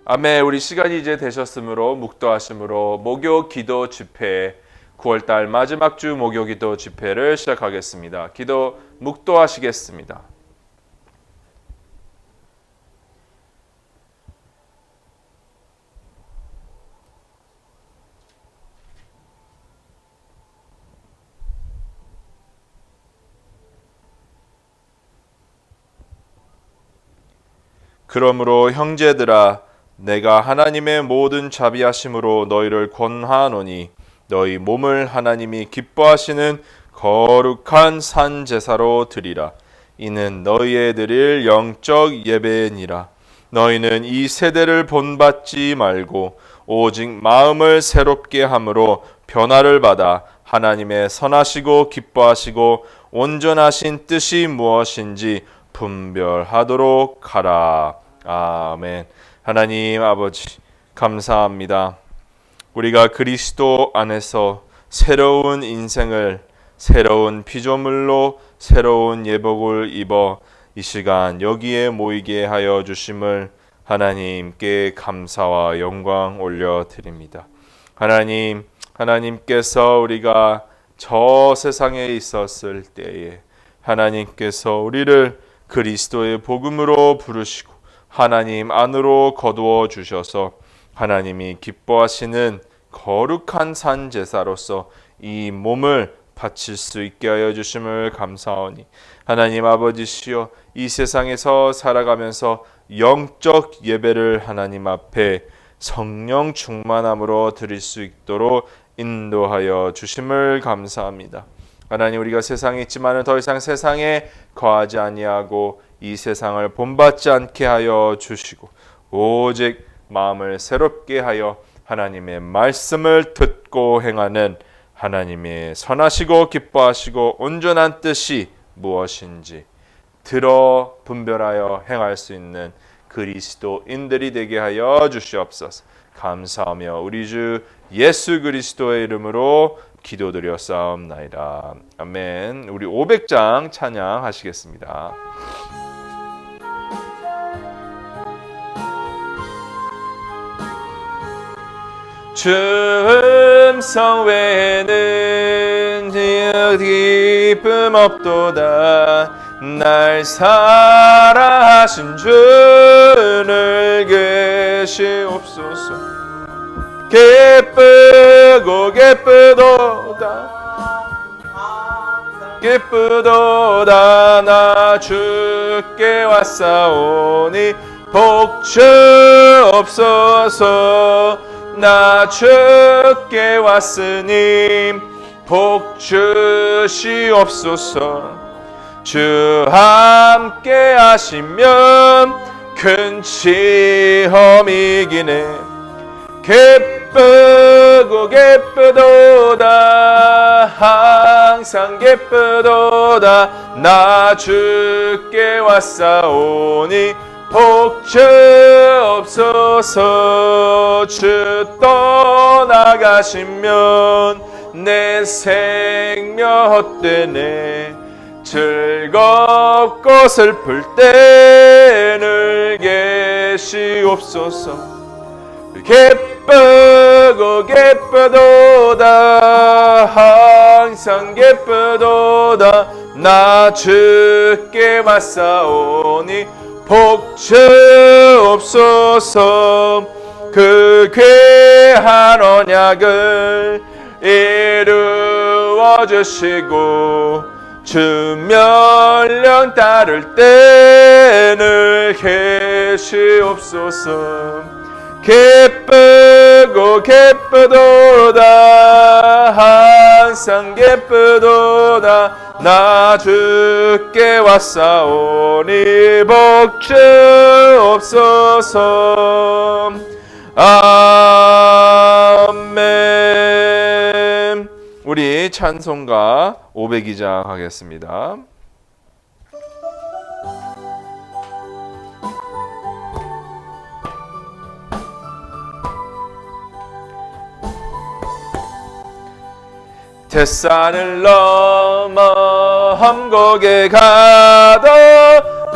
아멘. 우리 시간이 이제 되셨으므로 묵도하심으로 목요 기도 집회 9월달 마지막 주 목요 기도 집회를 시작하겠습니다. 기도 묵도하시겠습니다. 그러므로 형제들아 내가 하나님의 모든 자비하심으로 너희를 권하노니 너희 몸을 하나님이 기뻐하시는 거룩한 산 제사로 드리라. 이는 너희의 드릴 영적 예배니라. 너희는 이 세대를 본받지 말고 오직 마음을 새롭게 함으로 변화를 받아 하나님의 선하시고 기뻐하시고 온전하신 뜻이 무엇인지 분별하도록 하라. 아멘. 하나님 아버지 감사합니다. 우리가 그리스도 안에서 새로운 인생을 새로운 피조물로 새로운 예복을 입어 이 시간 여기에 모이게 하여 주심을 하나님께 감사와 영광 올려드립니다. 하나님께서 우리가 저 세상에 있었을 때에 하나님께서 우리를 그리스도의 복음으로 부르시고 하나님 안으로 거두어 주셔서 하나님이 기뻐하시는 거룩한 산 제사로서 이 몸을 바칠 수 있게 하여 주심을 감사하오니 하나님 아버지시여 이 세상에서 살아가면서 영적 예배를 하나님 앞에 성령 충만함으로 드릴 수 있도록 인도하여 주심을 감사합니다. 하나님 우리가 세상에 있지만은 더 이상 세상에 거하지 아니하고 이 세상을 본받지 않게 하여 주시고 오직 마음을 새롭게 하여 하나님의 말씀을 듣고 행하는 하나님의 선하시고 기뻐하시고 온전한 뜻이 무엇인지 들어 분별하여 행할 수 있는 그리스도인들이 되게 하여 주시옵소서. 감사하며 우리 주 예수 그리스도의 이름으로 기도드렸사옵나이다. 아멘. 우리 500장 찬양하시겠습니다. 주 음성 외에는 기쁨 없도다. 날 사랑하신 주를 계시옵소서. 기쁘고 기쁘도다 나 주께 왔사오니 복주옵소서. 나 주께 왔으니 복주시옵소서. 주 함께 하시면 큰 시험이기네. 기쁘고 기쁘도다 항상 기쁘도다 나 주께 왔사오니 복주옵소서. 주 떠나가시면 내 생명 헛되네. 즐겁고 슬플 때 늘 계시옵소서. 기쁘고 기쁘도다 항상 기쁘도다 나 주께 왔사오니 복주옵소서. 그 귀한 언약을 이루어 주시고 주 명령 따를 때 늘 계시옵소서. 기쁘고 기쁘도다 항상 기쁘도다 나 주께 왔사오니 복주옵소서. 아멘. 우리 찬송가 502장 하겠습니다. 태산을 넘어 험곡에 가도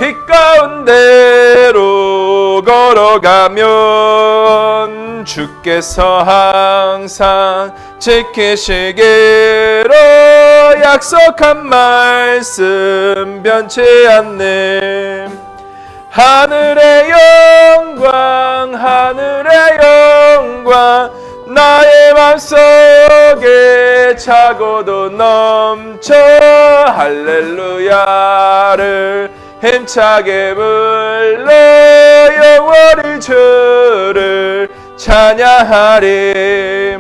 빛 가운데로 앞으로 걸어가면 주께서 항상 지키시기로 약속한 말씀 변치 않네. 하늘의 영광 하늘의 영광 나의 맘속에 차고도 넘쳐 할렐루야를 힘차게 불러 영원히 주를 찬양하리.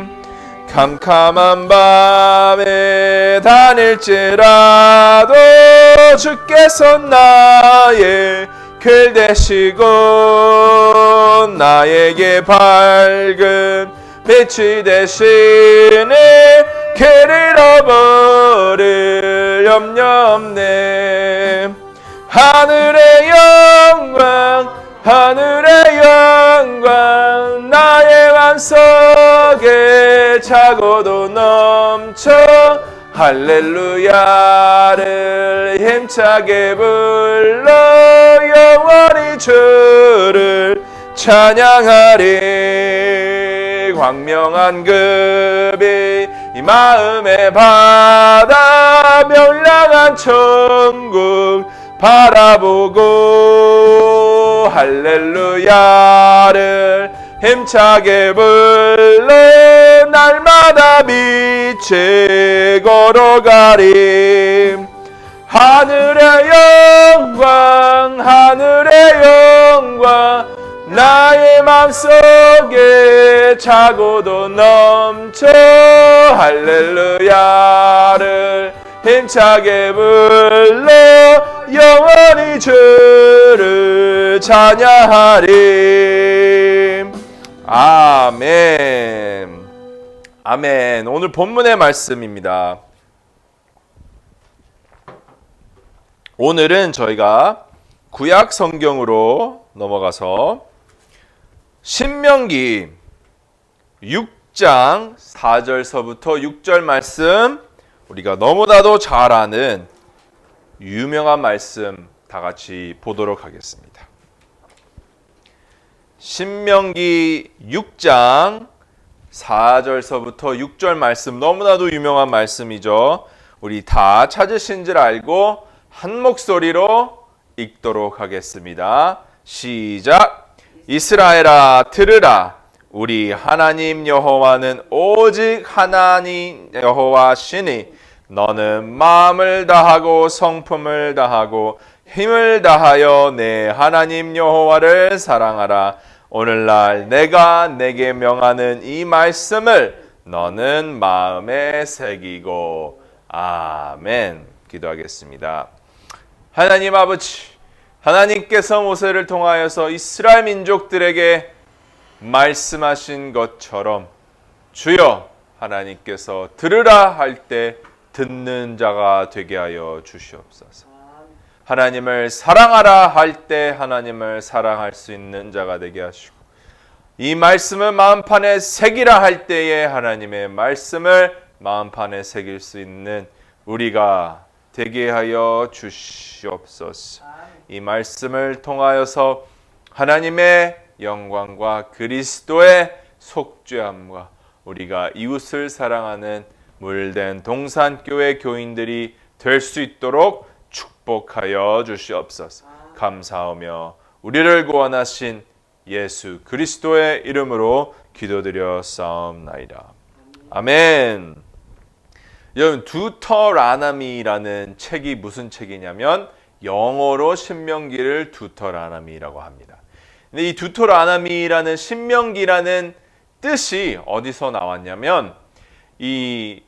캄캄한 밤에 다닐지라도 주께서 나의 길 되시고 나에게 밝은 빛이 되시니 길 잃어버릴 염려 없네. 하늘의 영광 하늘의 영광 나의 맘속에 차고도 넘쳐 할렐루야를 힘차게 불러 영원히 주를 찬양하리. 광명한 급이 이 마음에 받아 명랑한 천국 바라보고 할렐루야를 힘차게 불러 날마다 빛에 걸어가리. 하늘의 영광 하늘의 영광 나의 맘속에 차고도 넘쳐 할렐루야를 힘차게 불러 영원히 주를 찬양하리. 아멘. 아멘. 오늘 본문의 말씀입니다. 오늘은 저희가 구약 성경으로 넘어가서 신명기 6장 4절서부터 6절 말씀, 우리가 너무나도 잘 아는 유명한 말씀 다 같이 보도록 하겠습니다. 신명기 6장 4절서부터 6절 말씀, 너무나도 유명한 말씀이죠. 우리 다 찾으신 줄 알고 한 목소리로 읽도록 하겠습니다. 시작. 이스라엘아 들으라. 우리 하나님 여호와는 오직 하나님 여호와시니 너는 마음을 다하고 성품을 다하고 힘을 다하여 내 하나님 여호와를 사랑하라. 오늘날 내가 내게 명하는 이 말씀을 너는 마음에 새기고. 아멘. 기도하겠습니다. 하나님 아버지, 하나님께서 모세를 통하여서 이스라엘 민족들에게 말씀하신 것처럼 주여 하나님께서 들으라 할 때 듣는 자가 되게 하여 주시옵소서. 하나님을 사랑하라 할 때 하나님을 사랑할 수 있는 자가 되게 하시고, 이 말씀을 마음판에 새기라 할 때에 하나님의 말씀을 마음판에 새길 수 있는 우리가 되게 하여 주시옵소서. 이 말씀을 통하여서 하나님의 영광과 그리스도의 속죄함과 우리가 이웃을 사랑하는 물된 동산교회 교인들이 될 수 있도록 축복하여 주시옵소서. 감사하며 우리를 구원하신 예수 그리스도의 이름으로 기도드려 싸움나이다. 아멘. 여러분, 두터라나미라는 책이 무슨 책이냐면 영어로 신명기를 두터라나미라고 합니다. 근데 이 두터라나미라는 신명기라는 뜻이 어디서 나왔냐면, 이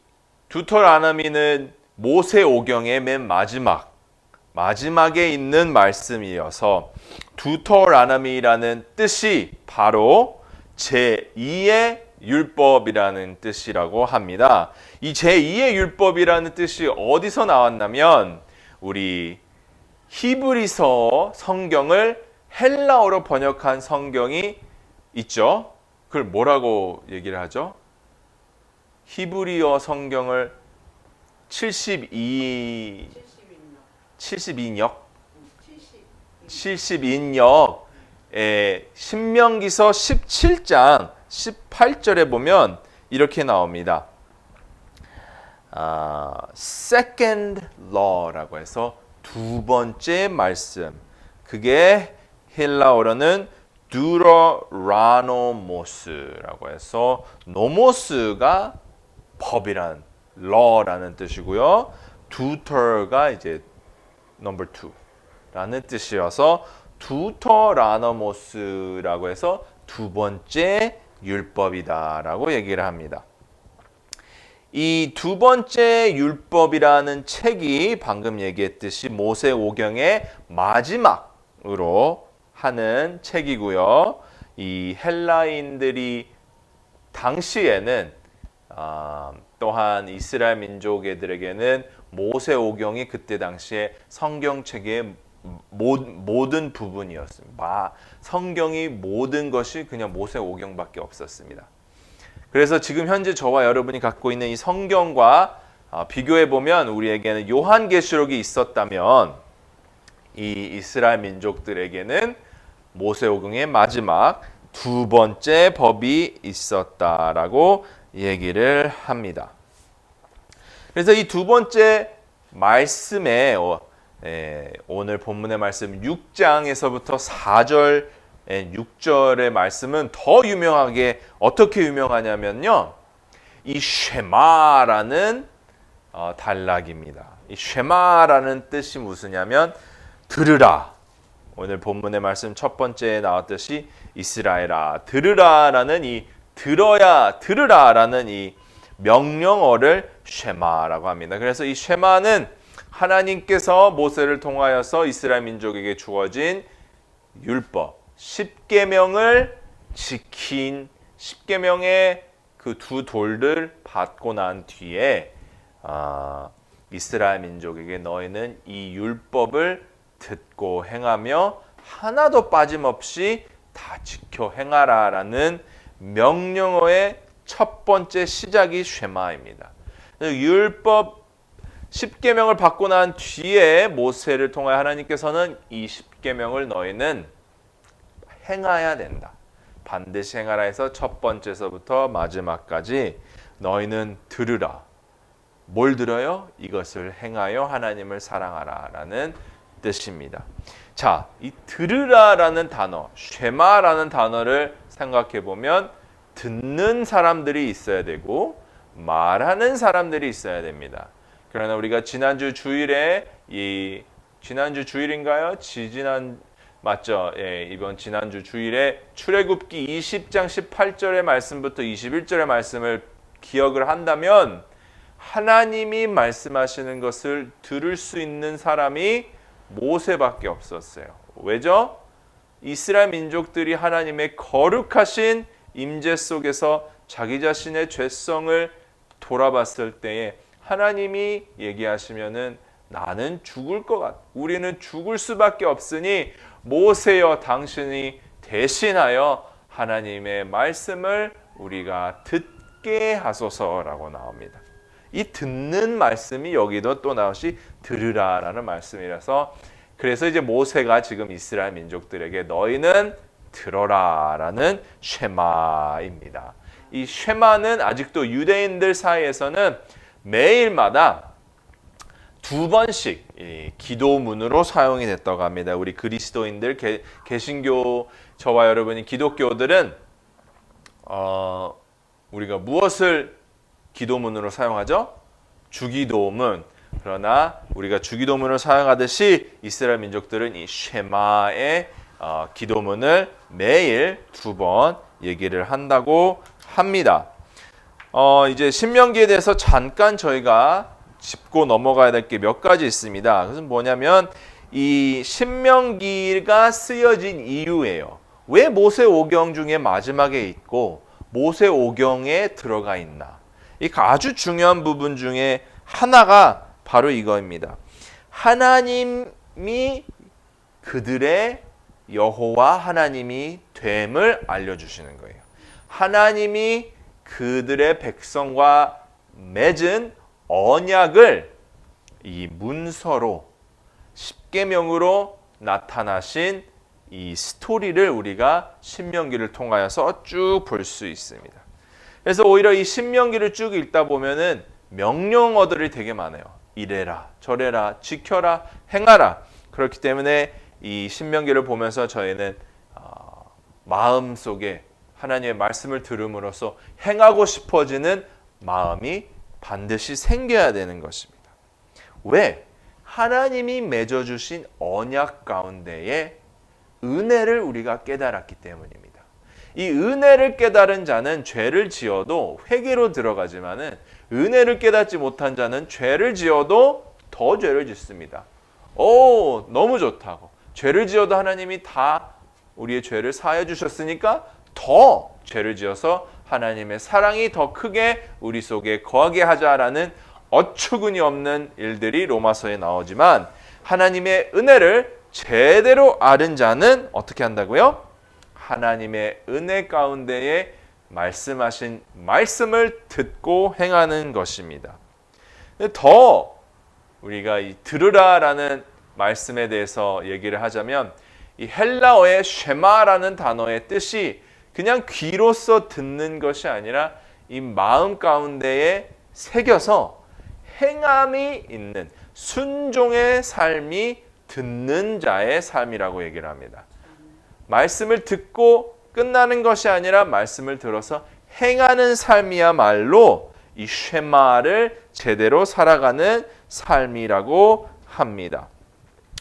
두터라나미는 모세오경의 맨 마지막에 있는 말씀이어서 두터라나미라는 뜻이 바로 제2의 율법이라는 뜻이라고 합니다. 이 제2의 율법이라는 뜻이 어디서 나왔냐면, 우리 히브리서 성경을 헬라어로 번역한 성경이 있죠. 그걸 뭐라고 얘기를 하죠? 히브리어 성경을 72역 신명기서 17장 18절에 보면 이렇게 나옵니다. second law라고 해서 두 번째 말씀. 그게 헬라어로는 두러라노모스라고 해서 노모스가 법이란 law라는 뜻이고요. 두터가 이제 number 2라는 뜻이어서 두터라노모스라고 해서 두 번째 율법이다라고 얘기를 합니다. 이 두 번째 율법이라는 책이 방금 얘기했듯이 모세오경의 마지막으로 하는 책이고요. 이 헬라인들이 당시에는 또한 이스라엘 민족애들에게는 모세오경이 그때 당시에 성경책의 모든 부분이었습니다. 성경이 모든 것이 그냥 모세오경밖에 없었습니다. 그래서 지금 현재 저와 여러분이 갖고 있는 이 성경과 비교해 보면 우리에게는 요한계시록이 있었다면 이 이스라엘 민족들에게는 모세오경의 마지막 두 번째 법이 있었다라고 얘기를 합니다. 그래서 이 두 번째 말씀에 오늘 본문의 말씀 6장에서부터 4절 6절의 말씀은 더 유명하게 어떻게 유명하냐면요. 이 쉐마라는 단락입니다. 이 쉐마라는 뜻이 무엇이냐면 들으라. 오늘 본문의 말씀 첫 번째에 나왔듯이 이스라엘아 들으라라는 이 들으라라는 이 명령어를 쉐마라고 합니다. 그래서 이 쉐마는 하나님께서 모세를 통하여서 이스라엘 민족에게 주어진 율법 10계명을 지킨 10계명의 그 두 돌들 받고 난 뒤에 이스라엘 민족에게 너희는 이 율법을 듣고 행하며 하나도 빠짐없이 다 지켜 행하라라는 명령어의 첫 번째 시작이 쉐마입니다. 율법 10계명을 받고 난 뒤에 모세를 통하여 하나님께서는 이 10계명을 너희는 행해야 된다. 반드시 행하라 해서 첫 번째서부터 마지막까지 너희는 들으라. 뭘 들어요? 이것을 행하여 하나님을 사랑하라라는 뜻입니다. 자, 이 들으라라는 단어, 쉐마라는 단어를 생각해 보면 듣는 사람들이 있어야 되고 말하는 사람들이 있어야 됩니다. 그러나 우리가 지난주 주일에 지난주 주일인가요? 맞죠? 예, 이번 지난주 주일에 출애굽기 20장 18절의 말씀부터 21절의 말씀을 기억을 한다면 하나님이 말씀하시는 것을 들을 수 있는 사람이 모세밖에 없었어요. 왜죠? 이스라엘 민족들이 하나님의 거룩하신 임재 속에서 자기 자신의 죄성을 돌아봤을 때에 하나님이 얘기하시면은 나는 죽을 것 같아. 우리는 죽을 수밖에 없으니 모세여 당신이 대신하여 하나님의 말씀을 우리가 듣게 하소서라고 나옵니다. 이 듣는 말씀이 여기도 또 나오시 들으라라는 말씀이라서 그래서 이제 모세가 지금 이스라엘 민족들에게 너희는 들어라라는 쉐마입니다. 이 쉐마는 아직도 유대인들 사이에서는 매일마다 두 번씩 기도문으로 사용이 됐다고 합니다. 우리 그리스도인들 개신교 저와 여러분이 기독교들은 우리가 무엇을 기도문으로 사용하죠? 주기도문. 그러나 우리가 주기도문을 사용하듯이 이스라엘 민족들은 이 쉐마의 기도문을 매일 두 번 얘기를 한다고 합니다. 이제 신명기에 대해서 잠깐 저희가 짚고 넘어가야 될 게 몇 가지 있습니다. 그것은 뭐냐면 이 신명기가 쓰여진 이유예요. 왜 모세오경 중에 마지막에 있고 모세오경에 들어가 있나? 이 아주 중요한 부분 중에 하나가 바로 이거입니다. 하나님이 그들의 여호와 하나님이 됨을 알려주시는 거예요. 하나님이 그들의 백성과 맺은 언약을 이 문서로 십계명으로 나타나신 이 스토리를 우리가 신명기를 통하여서 쭉 볼 수 있습니다. 그래서 오히려 이 신명기를 쭉 읽다 보면은 명령어들이 되게 많아요. 이래라, 저래라, 지켜라, 행하라. 그렇기 때문에 이 신명기를 보면서 저희는 마음속에 하나님의 말씀을 들음으로써 행하고 싶어지는 마음이 반드시 생겨야 되는 것입니다. 왜? 하나님이 맺어주신 언약 가운데에 은혜를 우리가 깨달았기 때문입니다. 이 은혜를 깨달은 자는 죄를 지어도 회개로 들어가지만은 은혜를 깨닫지 못한 자는 죄를 지어도 더 죄를 짓습니다. 오, 너무 좋다고. 죄를 지어도 하나님이 다 우리의 죄를 사하여 주셨으니까 더 죄를 지어서 하나님의 사랑이 더 크게 우리 속에 거하게 하자라는 어처구니 없는 일들이 로마서에 나오지만 하나님의 은혜를 제대로 아는 자는 어떻게 한다고요? 하나님의 은혜 가운데에 말씀하신 말씀을 듣고 행하는 것입니다. 더 우리가 이 들으라라는 말씀에 대해서 얘기를 하자면 이 헬라어의 쉐마라는 단어의 뜻이 그냥 귀로써 듣는 것이 아니라 이 마음 가운데에 새겨서 행함이 있는 순종의 삶이 듣는 자의 삶이라고 얘기를 합니다. 말씀을 듣고 끝나는 것이 아니라 말씀을 들어서 행하는 삶이야말로 이 쉐마를 제대로 살아가는 삶이라고 합니다.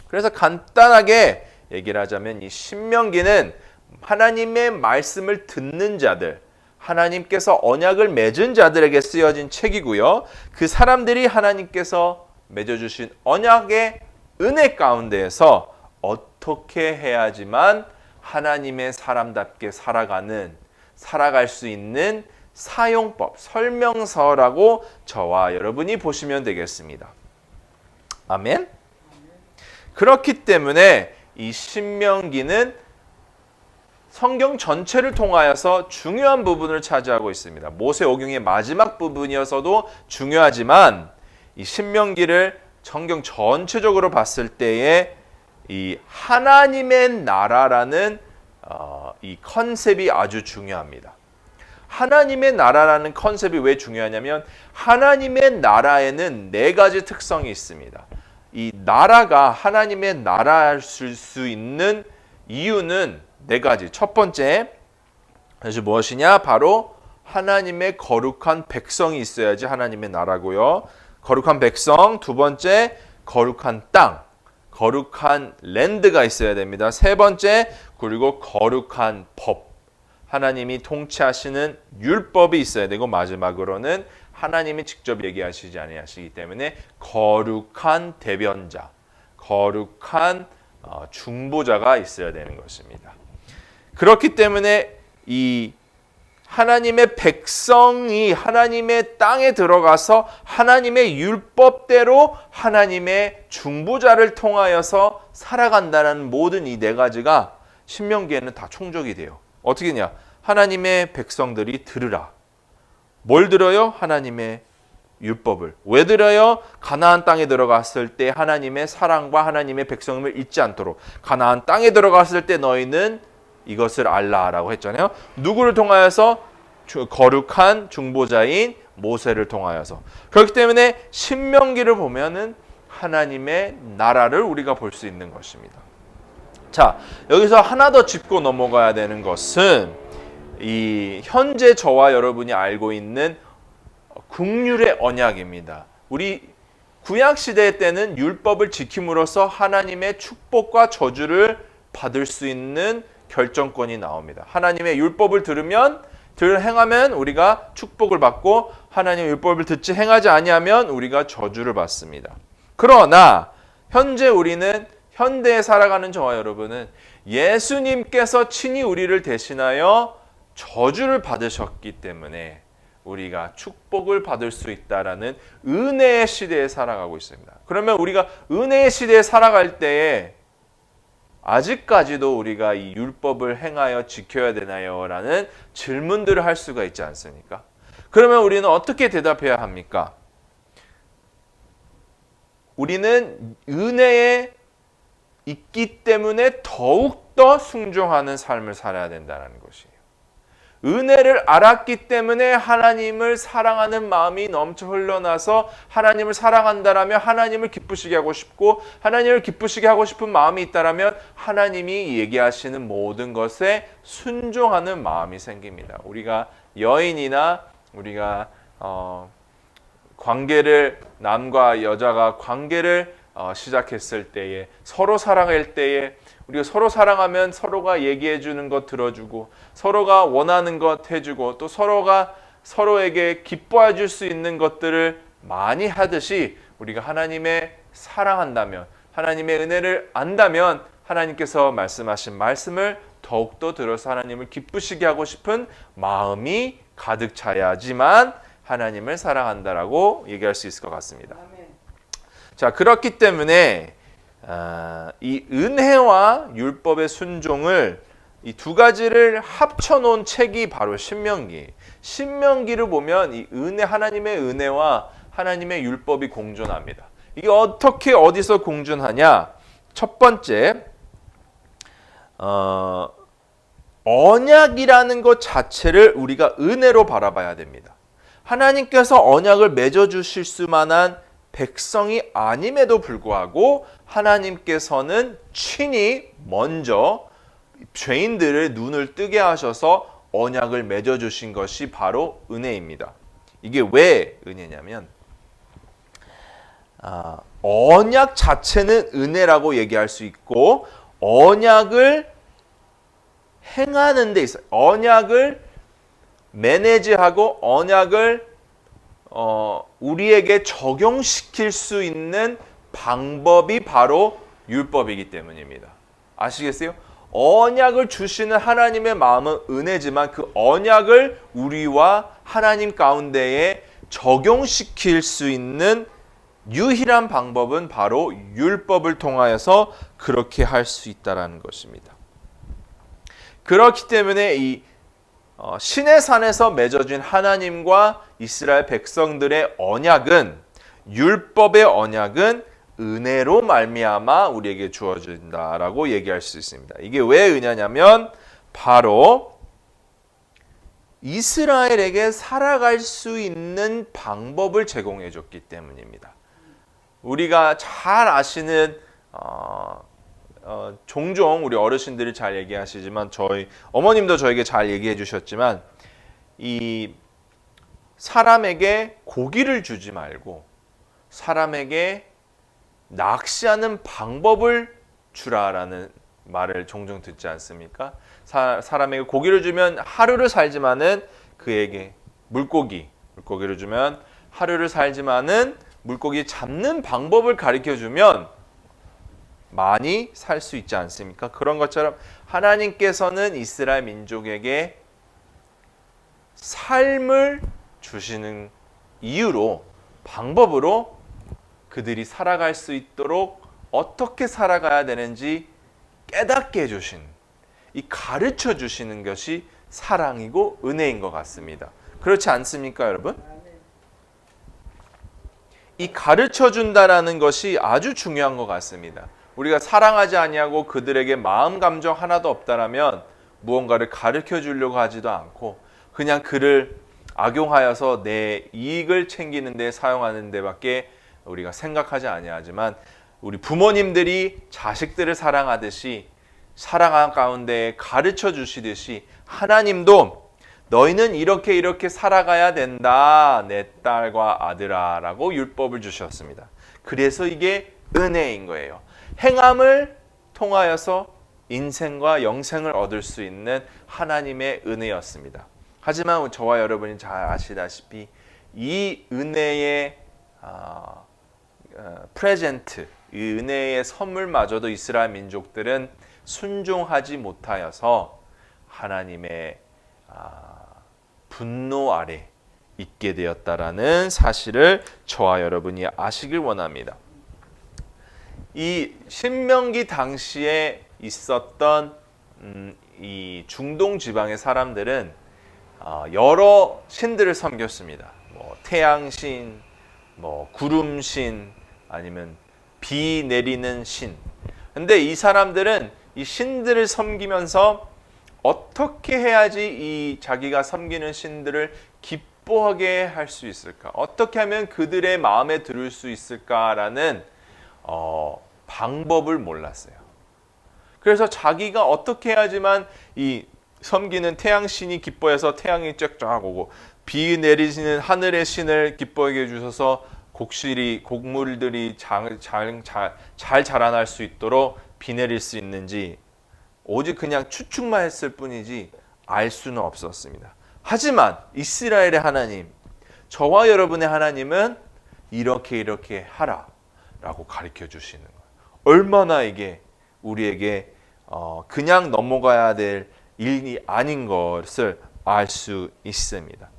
그래서 간단하게 얘기를 하자면 이 신명기는 하나님의 말씀을 듣는 자들, 하나님께서 언약을 맺은 자들에게 쓰여진 책이고요. 그 사람들이 하나님께서 맺어주신 언약의 은혜 가운데에서 어떻게 해야지만 하나님의 사람답게 살아갈 수 있는 사용법, 설명서라고 저와 여러분이 보시면 되겠습니다. 아멘? 그렇기 때문에 이 신명기는 성경 전체를 통하여서 중요한 부분을 차지하고 있습니다. 모세오경의 마지막 부분이어서도 중요하지만 이 신명기를 성경 전체적으로 봤을 때에 이 하나님의 나라라는 이 컨셉이 아주 중요합니다. 하나님의 나라라는 컨셉이 왜 중요하냐면 하나님의 나라에는 4가지 특성이 있습니다. 이 나라가 하나님의 나라일 수 있는 이유는 4가지. 첫 번째, 그것이 무엇이냐? 바로 하나님의 거룩한 백성이 있어야지 하나님의 나라고요. 거룩한 백성. 두 번째, 거룩한 땅. 거룩한 랜드가 있어야 됩니다. 세 번째, 그리고 거룩한 법. 하나님이 통치하시는 율법이 있어야 되고 마지막으로는 하나님이 직접 얘기하시지 아니하시기 때문에 거룩한 대변자, 거룩한 중보자가 있어야 되는 것입니다. 그렇기 때문에 이 하나님의 백성이 하나님의 땅에 들어가서 하나님의 율법대로 하나님의 중보자를 통하여서 살아간다는 모든 이 4가지가 신명기에는 다 총적이 돼요. 어떻게냐? 하나님의 백성들이 들으라. 뭘 들어요? 하나님의 율법을. 왜 들어요? 가나안 땅에 들어갔을 때 하나님의 사랑과 하나님의 백성을 잊지 않도록. 가나안 땅에 들어갔을 때 너희는 이것을 알라라고 했잖아요. 누구를 통하여서? 거룩한 중보자인 모세를 통하여서. 그렇기 때문에 신명기를 보면은 하나님의 나라를 우리가 볼 수 있는 것입니다. 자, 여기서 하나 더 짚고 넘어가야 되는 것은 이 현재 저와 여러분이 알고 있는 국률의 언약입니다. 우리 구약 시대 때는 율법을 지킴으로써 하나님의 축복과 저주를 받을 수 있는 결정권이 나옵니다. 하나님의 율법을 행하면 우리가 축복을 받고 하나님의 율법을 듣지 행하지 아니하면 우리가 저주를 받습니다. 그러나 우리는 현대에 살아가는 저와 여러분은 예수님께서 친히 우리를 대신하여 저주를 받으셨기 때문에 우리가 축복을 받을 수 있다라는 은혜의 시대에 살아가고 있습니다. 그러면 우리가 은혜의 시대에 살아갈 때에 아직까지도 우리가 이 율법을 행하여 지켜야 되나요? 라는 질문들을 할 수가 있지 않습니까? 그러면 우리는 어떻게 대답해야 합니까? 우리는 은혜에 있기 때문에 더욱더 더욱더 순종하는 삶을 살아야 된다는 것이에요. 은혜를 알았기 때문에 하나님을 사랑하는 마음이 넘쳐 흘러나서 하나님을 사랑한다라면 하나님을 기쁘시게 하고 싶고, 하나님을 기쁘시게 하고 싶은 마음이 있다라면 하나님이 얘기하시는 모든 것에 순종하는 마음이 생깁니다. 우리가 여인이나 우리가 관계를, 남과 여자가 관계를 시작했을 때에, 서로 사랑할 때에 우리가 서로 사랑하면 서로가 얘기해 주는 것 들어주고, 서로가 원하는 것 해주고, 또 서로가 서로에게 기뻐해 줄 수 있는 것들을 많이 하듯이, 우리가 하나님의 사랑한다면, 하나님의 은혜를 안다면 하나님께서 말씀하신 말씀을 더욱더 들어서 하나님을 기쁘시게 하고 싶은 마음이 가득 차야지만 하나님을 사랑한다라고 얘기할 수 있을 것 같습니다. 자, 그렇기 때문에 이 은혜와 율법의 순종을, 이 두 가지를 합쳐놓은 책이 바로 신명기. 신명기를 보면 이 은혜, 하나님의 은혜와 하나님의 율법이 공존합니다. 이게 어떻게 어디서 공존하냐? 첫 번째, 언약이라는 것 자체를 우리가 은혜로 바라봐야 됩니다. 하나님께서 언약을 맺어주실 수만한 백성이 아님에도 불구하고 하나님께서는 친히 먼저 죄인들의 눈을 뜨게 하셔서 언약을 맺어주신 것이 바로 은혜입니다. 이게 왜 은혜냐면, 언약 자체는 은혜라고 얘기할 수 있고, 언약을 행하는 데 있어요. 언약을 매니지하고 언약을 우리에게 적용시킬 수 있는 방법이 바로 율법이기 때문입니다. 아시겠어요? 언약을 주시는 하나님의 마음은 은혜지만 그 언약을 우리와 하나님 가운데에 적용시킬 수 있는 유일한 방법은 바로 율법을 통하여서 그렇게 할 수 있다는 것입니다. 그렇기 때문에 이 신의 산에서 맺어진 하나님과 이스라엘 백성들의 언약은, 율법의 언약은 은혜로 말미암아 우리에게 주어진다라고 얘기할 수 있습니다. 이게 왜 은혜냐면 바로 이스라엘에게 살아갈 수 있는 방법을 제공해 줬기 때문입니다. 우리가 잘 아시는 종종 우리 어르신들이 잘 얘기하시지만, 저희 어머님도 저에게 잘 얘기해 주셨지만, 이 사람에게 고기를 주지 말고 사람에게 낚시하는 방법을 주라라는 말을 종종 듣지 않습니까? 사람에게 고기를 주면 하루를 살지만은 그에게 물고기를 주면 하루를 살지만은 물고기 잡는 방법을 가르쳐 주면 많이 살 수 있지 않습니까? 그런 것처럼 하나님께서는 이스라엘 민족에게 삶을 주시는 이유로, 방법으로 그들이 살아갈 수 있도록 어떻게 살아가야 되는지 깨닫게 해주신, 이 가르쳐 주시는 것이 사랑이고 은혜인 것 같습니다. 그렇지 않습니까, 여러분? 이 가르쳐 준다라는 것이 아주 중요한 것 같습니다. 우리가 사랑하지 아니하고 그들에게 마음 감정 하나도 없다라면 무언가를 가르쳐 주려고 하지도 않고 그냥 그를 악용하여서 내 이익을 챙기는 데 사용하는 데밖에 우리가 생각하지 아니하지만, 우리 부모님들이 자식들을 사랑하듯이 사랑 가운데 가르쳐 주시듯이 하나님도 너희는 이렇게 살아가야 된다, 내 딸과 아들아 라고 율법을 주셨습니다. 그래서 이게 은혜인 거예요. 행함을 통하여서 인생과 영생을 얻을 수 있는 하나님의 은혜였습니다. 하지만 저와 여러분이 잘 아시다시피 이 은혜의 프레젠트, 이 은혜의 선물마저도 이스라엘 민족들은 순종하지 못하여서 하나님의 분노 아래 있게 되었다라는 사실을 저와 여러분이 아시길 원합니다. 이 신명기 당시에 있었던 이 중동 지방의 사람들은 여러 신들을 섬겼습니다. 태양신, 구름신, 아니면 비 내리는 신. 근데 이 사람들은 이 신들을 섬기면서 어떻게 해야지 이 자기가 섬기는 신들을 기뻐하게 할 수 있을까? 어떻게 하면 그들의 마음에 들을 수 있을까라는 방법을 몰랐어요. 그래서 자기가 어떻게 해야지만 이 섬기는 태양신이 기뻐해서 태양이 쫙쫙 오고, 비 내리시는 하늘의 신을 기뻐하게 해주셔서 곡물들이 잘 자라날 수 있도록 비 내릴 수 있는지 오직 그냥 추측만 했을 뿐이지 알 수는 없었습니다. 하지만 이스라엘의 하나님, 저와 여러분의 하나님은 이렇게 하라 라고 가르쳐 주시는 거예요. 얼마나 이게 우리에게 그냥 넘어가야 될 일이 아닌 것을 알 수 있습니다.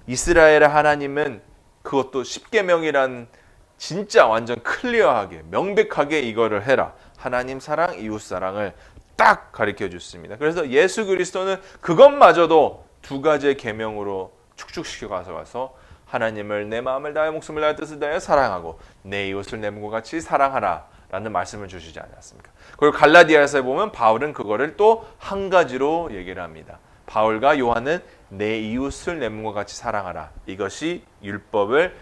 이스라엘의 하나님은 그것도 십계명이란 진짜 완전 클리어하게 명백하게 이거를 해라, 하나님 사랑, 이웃 사랑을 딱 가르쳐 줬습니다. 그래서 예수 그리스도는 그것마저도 두 가지의 계명으로 축축시켜 가서 하나님을 내 마음을 다해 목숨을 다해 뜻을 다해 사랑하고 내 이웃을 내 몸과 같이 사랑하라 라는 말씀을 주시지 않았습니까? 그리고 갈라디아서에 보면 바울은 그거를 또 한 가지로 얘기를 합니다. 바울과 요한은 내 이웃을 내 몸과 같이 사랑하라. 이것이 율법을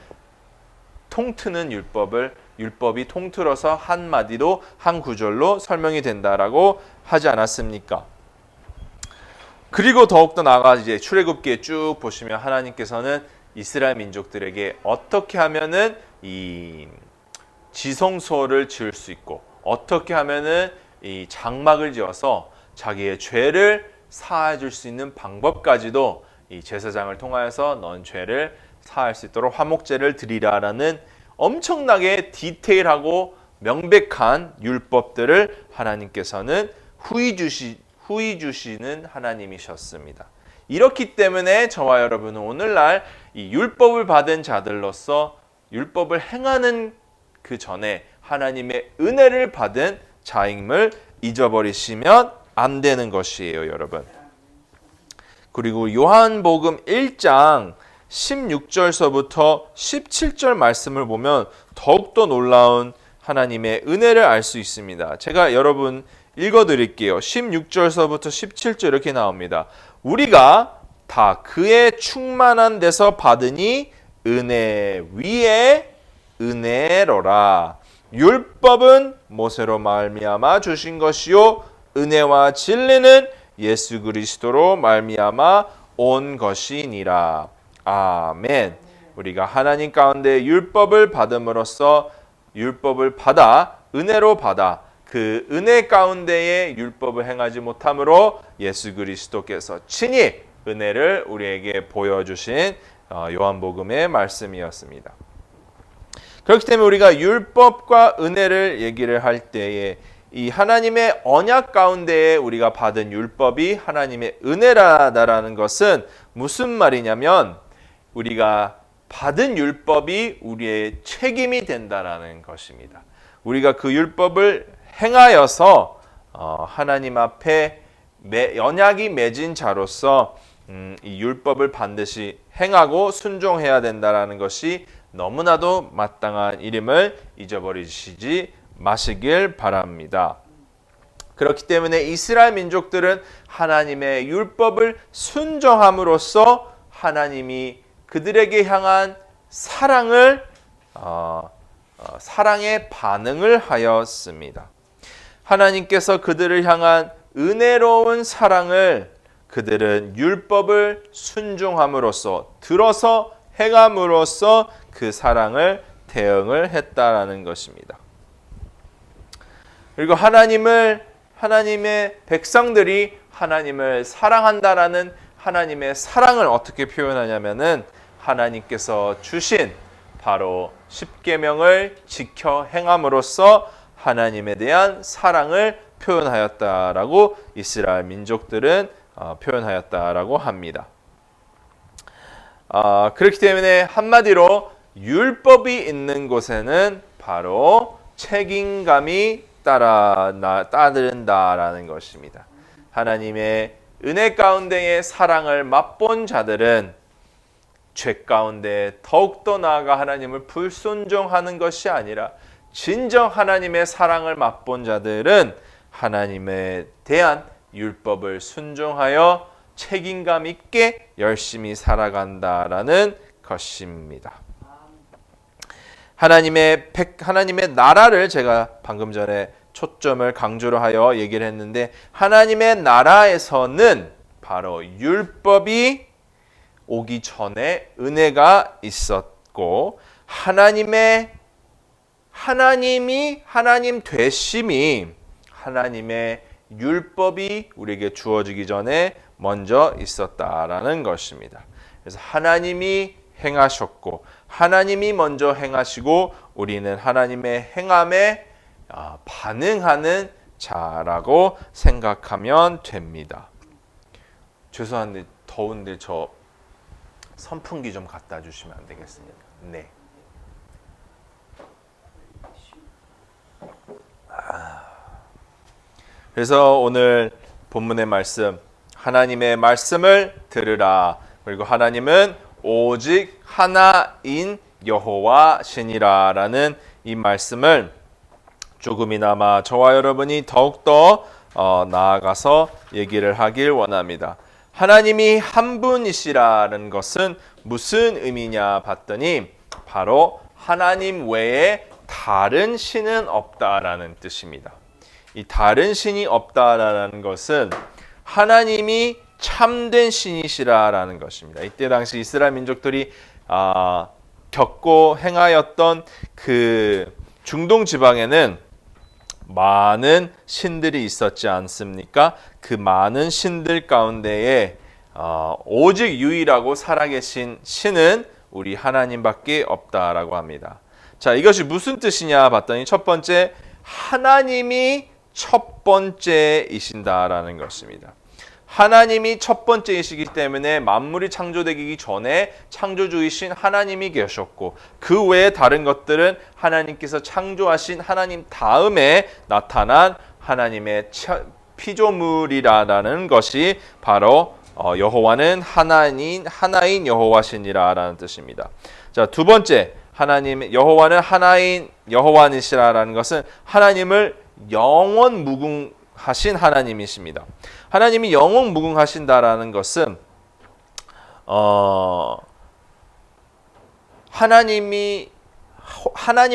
통트는 율법이 통틀어서 한마디로 한 구절로 설명이 된다라고 하지 않았습니까? 그리고 더욱더 나아가 이제 출애굽기에 쭉 보시면 하나님께서는 이스라엘 민족들에게 어떻게 하면은 이 지성소를 지을 수 있고, 어떻게 하면은 이 장막을 지어서 자기의 죄를 사해 줄 수 있는 방법까지도 이 제사장을 통하여서 넌 죄를 사할 수 있도록 화목제를 드리라라는 엄청나게 디테일하고 명백한 율법들을 하나님께서는 후히 주시는 하나님이셨습니다. 이렇기 때문에 저와 여러분은 오늘날 이 율법을 받은 자들로서 율법을 행하는 그 전에 하나님의 은혜를 받은 자임을 잊어버리시면 안 되는 것이에요, 여러분. 그리고 요한복음 1장 16절서부터 17절 말씀을 보면 더욱더 놀라운 하나님의 은혜를 알 수 있습니다. 제가 여러분 읽어드릴게요. 16절서부터 17절 이렇게 나옵니다. 우리가 다 그의 충만한 데서 받으니 은혜 위에 은혜로라. 율법은 모세로 말미암아 주신 것이요 은혜와 진리는 예수 그리스도로 말미암아 온 것이니라. 아멘. 우리가 하나님 가운데 율법을 받음으로써 율법을 받아 은혜로 받아 그 은혜 가운데에 율법을 행하지 못함으로 예수 그리스도께서 친히 은혜를 우리에게 보여주신 요한복음의 말씀이었습니다. 그렇기 때문에 우리가 율법과 은혜를 얘기를 할 때에 이 하나님의 언약 가운데에 우리가 받은 율법이 하나님의 은혜라다라는 것은 무슨 말이냐면 우리가 받은 율법이 우리의 책임이 된다라는 것입니다. 우리가 그 율법을 행하여서 하나님 앞에 언약이 맺은 자로서 이 율법을 반드시 행하고 순종해야 된다라는 것이 너무나도 마땅한 일임을 잊어버리시지 마시길 바랍니다. 그렇기 때문에 이스라엘 민족들은 하나님의 율법을 순종함으로써 하나님이 그들에게 향한 사랑의 반응을 하였습니다. 하나님께서 그들을 향한 은혜로운 사랑을 그들은 율법을 순종함으로써 들어서 행함으로써 그 사랑을 대응을 했다라는 것입니다. 그리고 하나님의 백성들이 하나님을 사랑한다라는 하나님의 사랑을 어떻게 표현하냐면은 하나님께서 주신 바로 십계명을 지켜 행함으로써 하나님에 대한 사랑을 표현하였다라고 이스라엘 민족들은 표현하였다라고 합니다. 그렇기 때문에 한마디로 율법이 있는 곳에는 바로 책임감이 따른다라는 것입니다. 하나님의 은혜 가운데의 사랑을 맛본 자들은 죄 가운데 더욱더 나아가 하나님을 불순종하는 것이 아니라 진정 하나님의 사랑을 맛본 자들은 하나님에 대한 율법을 순종하여 책임감 있게 열심히 살아간다라는 것입니다. 하나님의 나라를 제가 방금 전에 초점을 강조를 하여 얘기를 했는데, 하나님의 나라에서는 바로 율법이 오기 전에 은혜가 있었고, 하나님이 하나님 되심이, 하나님의 율법이 우리에게 주어지기 전에 먼저 있었다라는 것입니다. 그래서 하나님이 행하셨고, 하나님이 먼저 행하시고, 우리는 하나님의 행함에 반응하는 자라고 생각하면 됩니다. 죄송한데 더운데 저 선풍기 좀 갖다 주시면 안 되겠습니까? 네. 그래서 오늘 본문의 말씀, 하나님의 말씀을 들으라. 그리고 하나님은 오직 하나인 여호와시니라라는 이 말씀을 조금이나마 저와 여러분이 더욱더 나아가서 얘기를 하길 원합니다. 하나님이 한 분이시라는 것은 무슨 의미냐 봤더니 바로 하나님 외에 다른 신은 없다라는 뜻입니다. 이 다른 신이 없다라는 것은 하나님이 참된 신이시라라는 것입니다. 이때 당시 이스라엘 민족들이 겪고 행하였던 그 중동 지방에는 많은 신들이 있었지 않습니까? 그 많은 신들 가운데에 오직 유일하고 살아계신 신은 우리 하나님밖에 없다라고 합니다. 자, 이것이 무슨 뜻이냐 봤더니 첫 번째, 하나님이 첫 번째이신다라는 것입니다. 하나님이 첫 번째이시기 때문에 만물이 창조되기 전에 창조주이신 하나님이 계셨고, 그 외에 다른 것들은 하나님께서 창조하신 하나님 다음에 나타난 하나님의 피조물이라는 것이 바로 여호와는 하나인 여호와시니라라는 뜻입니다. 자, 두 번째, 여호와는 하나인 여호와니시라라는 것은 하나님을 영원 무궁하신 하나님이십니다. 하나님이 영원 무궁하신다라는 것은 하나님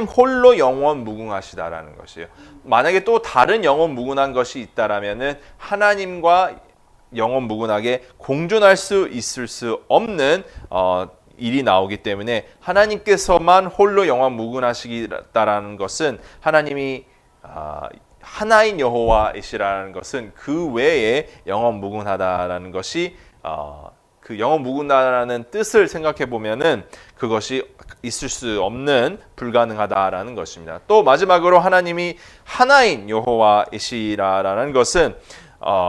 홀로 영원 무궁하시다라는 것이에요. 만약에 또 다른 영원 무궁한 것이 있다라면은 하나님과 영원 무궁하게 공존할 수 있을 수 없는 일이 나오기 때문에, 하나님께서만 홀로 영원 무궁하시다라는 것은 하나님이 하나인 여호와이시라는 것은 그 외에 영원 무궁하다라는 것이 그 영원 무궁하다라는 뜻을 생각해 보면은 그것이 있을 수 없는, 불가능하다라는 것입니다. 또 마지막으로 하나님이 하나인 여호와이시라는 것은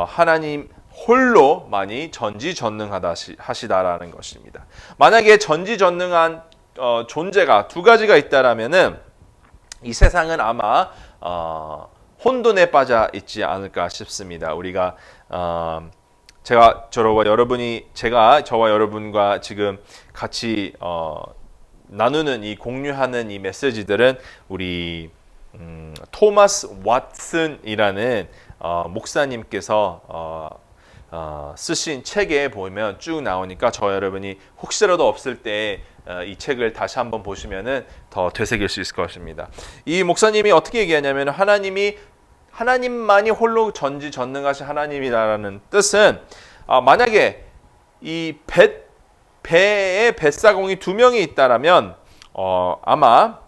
하나님 홀로만이 전지전능하시다라는 것입니다. 만약에 전지전능한 존재가 두 가지가 있다라면은 이 세상은 아마 혼돈에 빠져 있지 않을까 싶습니다. 우리가 저와 여러분과 지금 같이 나누는 이 공유하는 이 메시지들은 우리 토마스 왓슨이라는 목사님께서 쓰신 책에 보면 쭉 나오니까 저와 여러분이 혹시라도 없을 때 이 책을 다시 한번 보시면은 더 되새길 수 있을 것입니다. 이 목사님이 어떻게 얘기하냐면, 하나님만이 홀로 전지전능하신 하나님이라는 뜻은 만약에 이 배에 뱃사공이 두 명이 있다라면 아마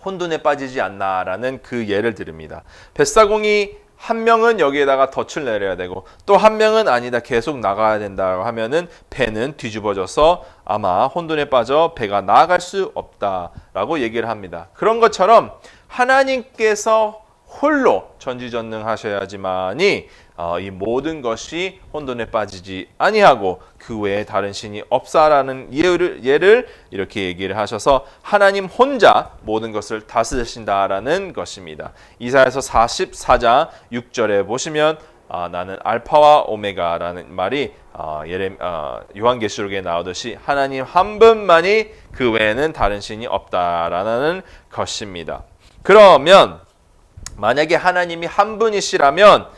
혼돈에 빠지지 않나라는 그 예를 드립니다. 뱃사공이 한 명은 여기에다가 덫을 내려야 되고 또 한 명은 아니다, 계속 나가야 된다고 하면은 배는 뒤집어져서 아마 혼돈에 빠져 배가 나아갈 수 없다라고 얘기를 합니다. 그런 것처럼 하나님께서 홀로 전지전능하셔야지만이 이 모든 것이 혼돈에 빠지지 아니하고 그 외에 다른 신이 없사라는 예를 이렇게 얘기를 하셔서 하나님 혼자 모든 것을 다스리신다라는 것입니다. 이사야서 44장 6절에 보시면 나는 알파와 오메가라는 말이 요한계시록에 나오듯이 하나님 한 분만이 그 외에는 다른 신이 없다라는 것입니다. 그러면 만약에 하나님이 한 분이시라면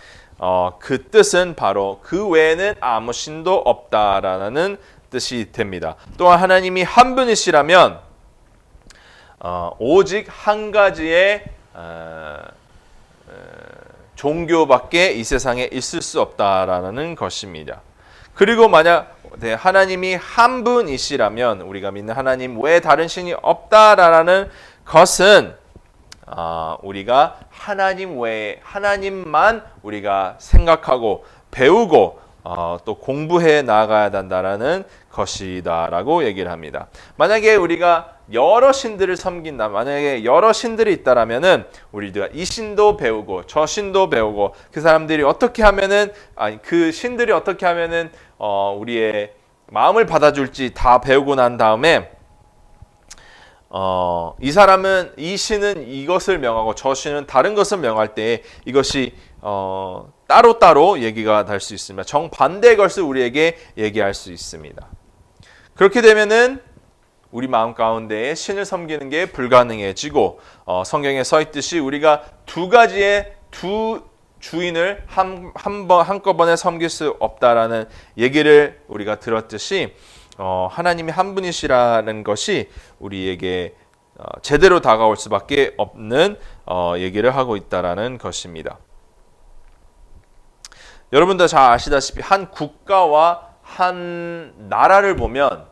그 뜻은 바로 그 외에는 아무 신도 없다라는 뜻이 됩니다. 또한 하나님이 한 분이시라면 오직 한 가지의 종교밖에 이 세상에 있을 수 없다라는 것입니다. 그리고 만약 하나님이 한 분이시라면 우리가 믿는 하나님 외에 다른 신이 없다라는 것은 우리가 하나님 외에 하나님만 우리가 생각하고 배우고 또 공부해 나가야 된다라는 것이다라고 얘기를 합니다. 만약에 우리가 여러 신들을 섬긴다, 만약에 여러 신들이 있다라면은 우리가 이 신도 배우고 저 신도 배우고 그 사람들이 어떻게 하면은 그 신들이 어떻게 하면은 우리의 마음을 받아줄지 다 배우고 난 다음에 이 사람은 이 신은 이것을 명하고 저 신은 다른 것을 명할 때 이것이 따로따로 얘기가 될 수 있습니다. 정반대의 것을 우리에게 얘기할 수 있습니다. 그렇게 되면은 우리 마음 가운데에 신을 섬기는 게 불가능해지고 성경에 써 있듯이 우리가 두 가지의 두 주인을 한꺼번에 섬길 수 없다라는 얘기를 우리가 들었듯이 하나님이 한 분이시라는 것이 우리에게 제대로 다가올 수밖에 없는 얘기를 하고 있다라는 것입니다. 여러분도 잘 아시다시피 한 국가와 한 나라를 보면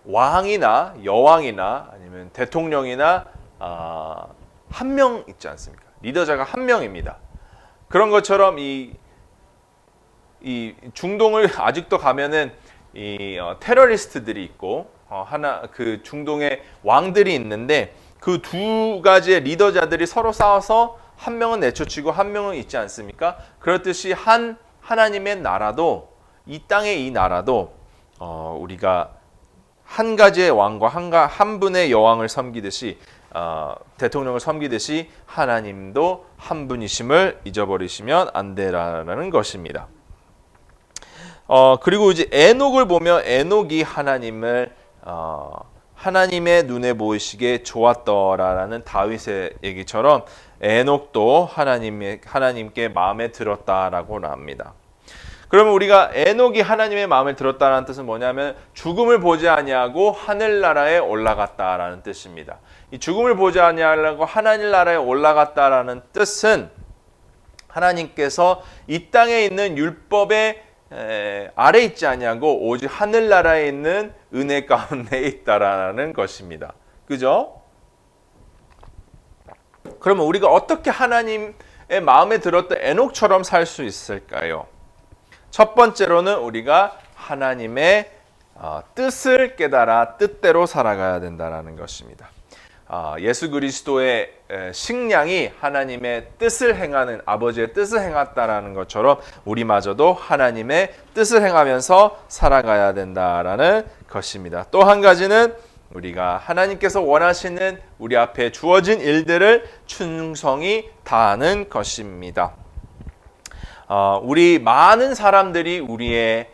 왕이나 여왕이나 아니면 대통령이나 한 명 있지 않습니까? 리더자가 한 명입니다. 그런 것처럼 이 중동을 아직도 가면은 테러리스트들이 있고 그 중동에 왕들이 있는데 그 두 가지의 리더자들이 서로 싸워서 한 명은 내쫓이고 한 명은 있지 않습니까? 그렇듯이 하나님의 나라도 이 땅의 이 나라도 우리가 한 가지의 왕과 한 분의 여왕을 섬기듯이 대통령을 섬기듯이 하나님도 한 분이심을 잊어버리시면 안 되라는 것입니다. 그리고 이제 에녹을 보면 에녹이 하나님의 눈에 보이시기에 좋았더라라는 다윗의 얘기처럼 에녹도 하나님께 마음에 들었다라고 합니다. 그러면 우리가 에녹이 하나님의 마음에 들었다는 뜻은 뭐냐면 죽음을 보지 아니하고 하늘나라에 올라갔다라는 뜻입니다. 이 죽음을 보지 아니하고 하늘나라에 올라갔다라는 뜻은 하나님께서 이 땅에 있는 율법의 아래 있지 아니하고 오직 하늘나라에 있는 은혜 가운데 있다라는 것입니다. 그죠? 그러면 우리가 어떻게 하나님의 마음에 들었던 에녹처럼 살 수 있을까요? 첫 번째로는 우리가 하나님의 뜻을 깨달아 뜻대로 살아가야 된다는 것입니다. 예수 그리스도의 식량이 하나님의 뜻을 행하는 아버지의 뜻을 행했다라는 것처럼 우리마저도 하나님의 뜻을 행하면서 살아가야 된다라는 것입니다. 또 한 가지는 우리가 하나님께서 원하시는 우리 앞에 주어진 일들을 충성히 다하는 것입니다. 우리 많은 사람들이 우리의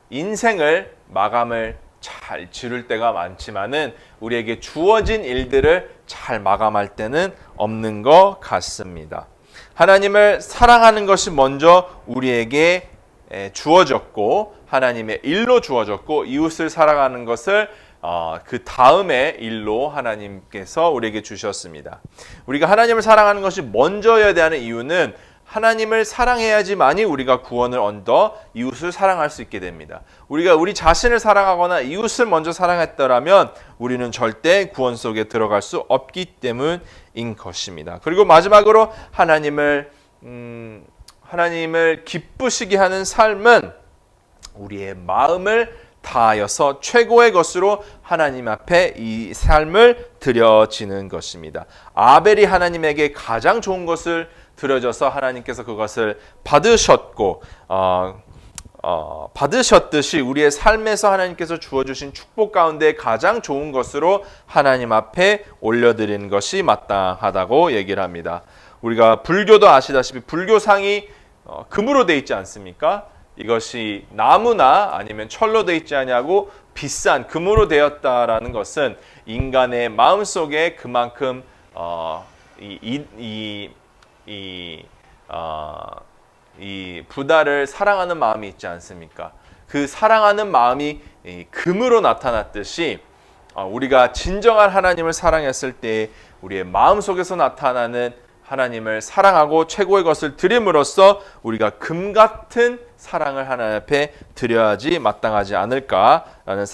인생을 마감을 잘 지를 때가 많지만은 우리에게 주어진 일들을 잘 마감할 때는 없는 것 같습니다. 하나님을 사랑하는 것이 먼저 우리에게 주어졌고 하나님의 일로 주어졌고 이웃을 사랑하는 것을 그 다음에 일로 하나님께서 우리에게 주셨습니다. 우리가 하나님을 사랑하는 것이 먼저여야 되는 이유는 하나님을 사랑해야지만이 우리가 구원을 얻어 이웃을 사랑할 수 있게 됩니다. 우리가 우리 자신을 사랑하거나 이웃을 먼저 사랑했더라면 우리는 절대 구원 속에 들어갈 수 없기 때문인 것입니다. 그리고 마지막으로 하나님을 기쁘시게 하는 삶은 우리의 마음을 다하여서 최고의 것으로 하나님 앞에 이 삶을 드려지는 것입니다. 아벨이 하나님에게 가장 좋은 것을 드려져서 하나님께서 그것을 받으셨고 받으셨듯이 우리의 삶에서 하나님께서 주어주신 축복 가운데 가장 좋은 것으로 하나님 앞에 올려드리는 것이 마땅하다고 얘기를 합니다. 우리가 불교도 아시다시피 불교상이 금으로 돼 있지 않습니까? 이것이 나무나 아니면 철로 돼 있지 않냐고 비싼 금으로 되었다라는 것은 인간의 마음속에 그만큼 이 부다를 사랑하는 마음이 있지 않습니까? 그 사랑하는 마음이 금으로 나타났듯이 우리가 진정한 하나님을 사랑했을 때 우리의 마음 속에서 나타나는 하나님을 사랑하고 최고의 것을 드림으로써 우리가 금 같은 사랑을 하나님 앞에 드려야지 마땅하지 않을까라는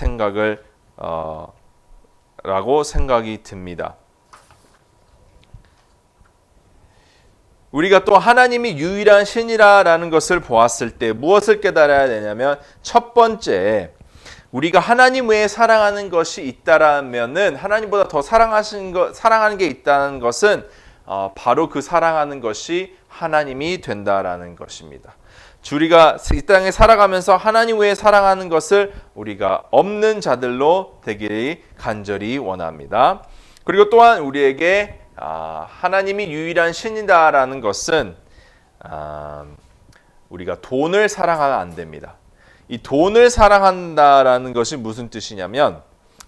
생각이 듭니다. 우리가 또 하나님이 유일한 신이라는 것을 보았을 때 무엇을 깨달아야 되냐면 첫 번째, 우리가 하나님 외에 사랑하는 것이 있다라면은 하나님보다 더 사랑하는 게 있다는 것은 바로 그 사랑하는 것이 하나님이 된다라는 것입니다. 우리가 이 땅에 살아가면서 하나님 외에 사랑하는 것을 우리가 없는 자들로 되기를 간절히 원합니다. 그리고 또한 우리에게 하나님이 유일한 신이다라는 것은 우리가 돈을 사랑하면 안 됩니다. 이 돈을 사랑한다라는 것이 무슨 뜻이냐면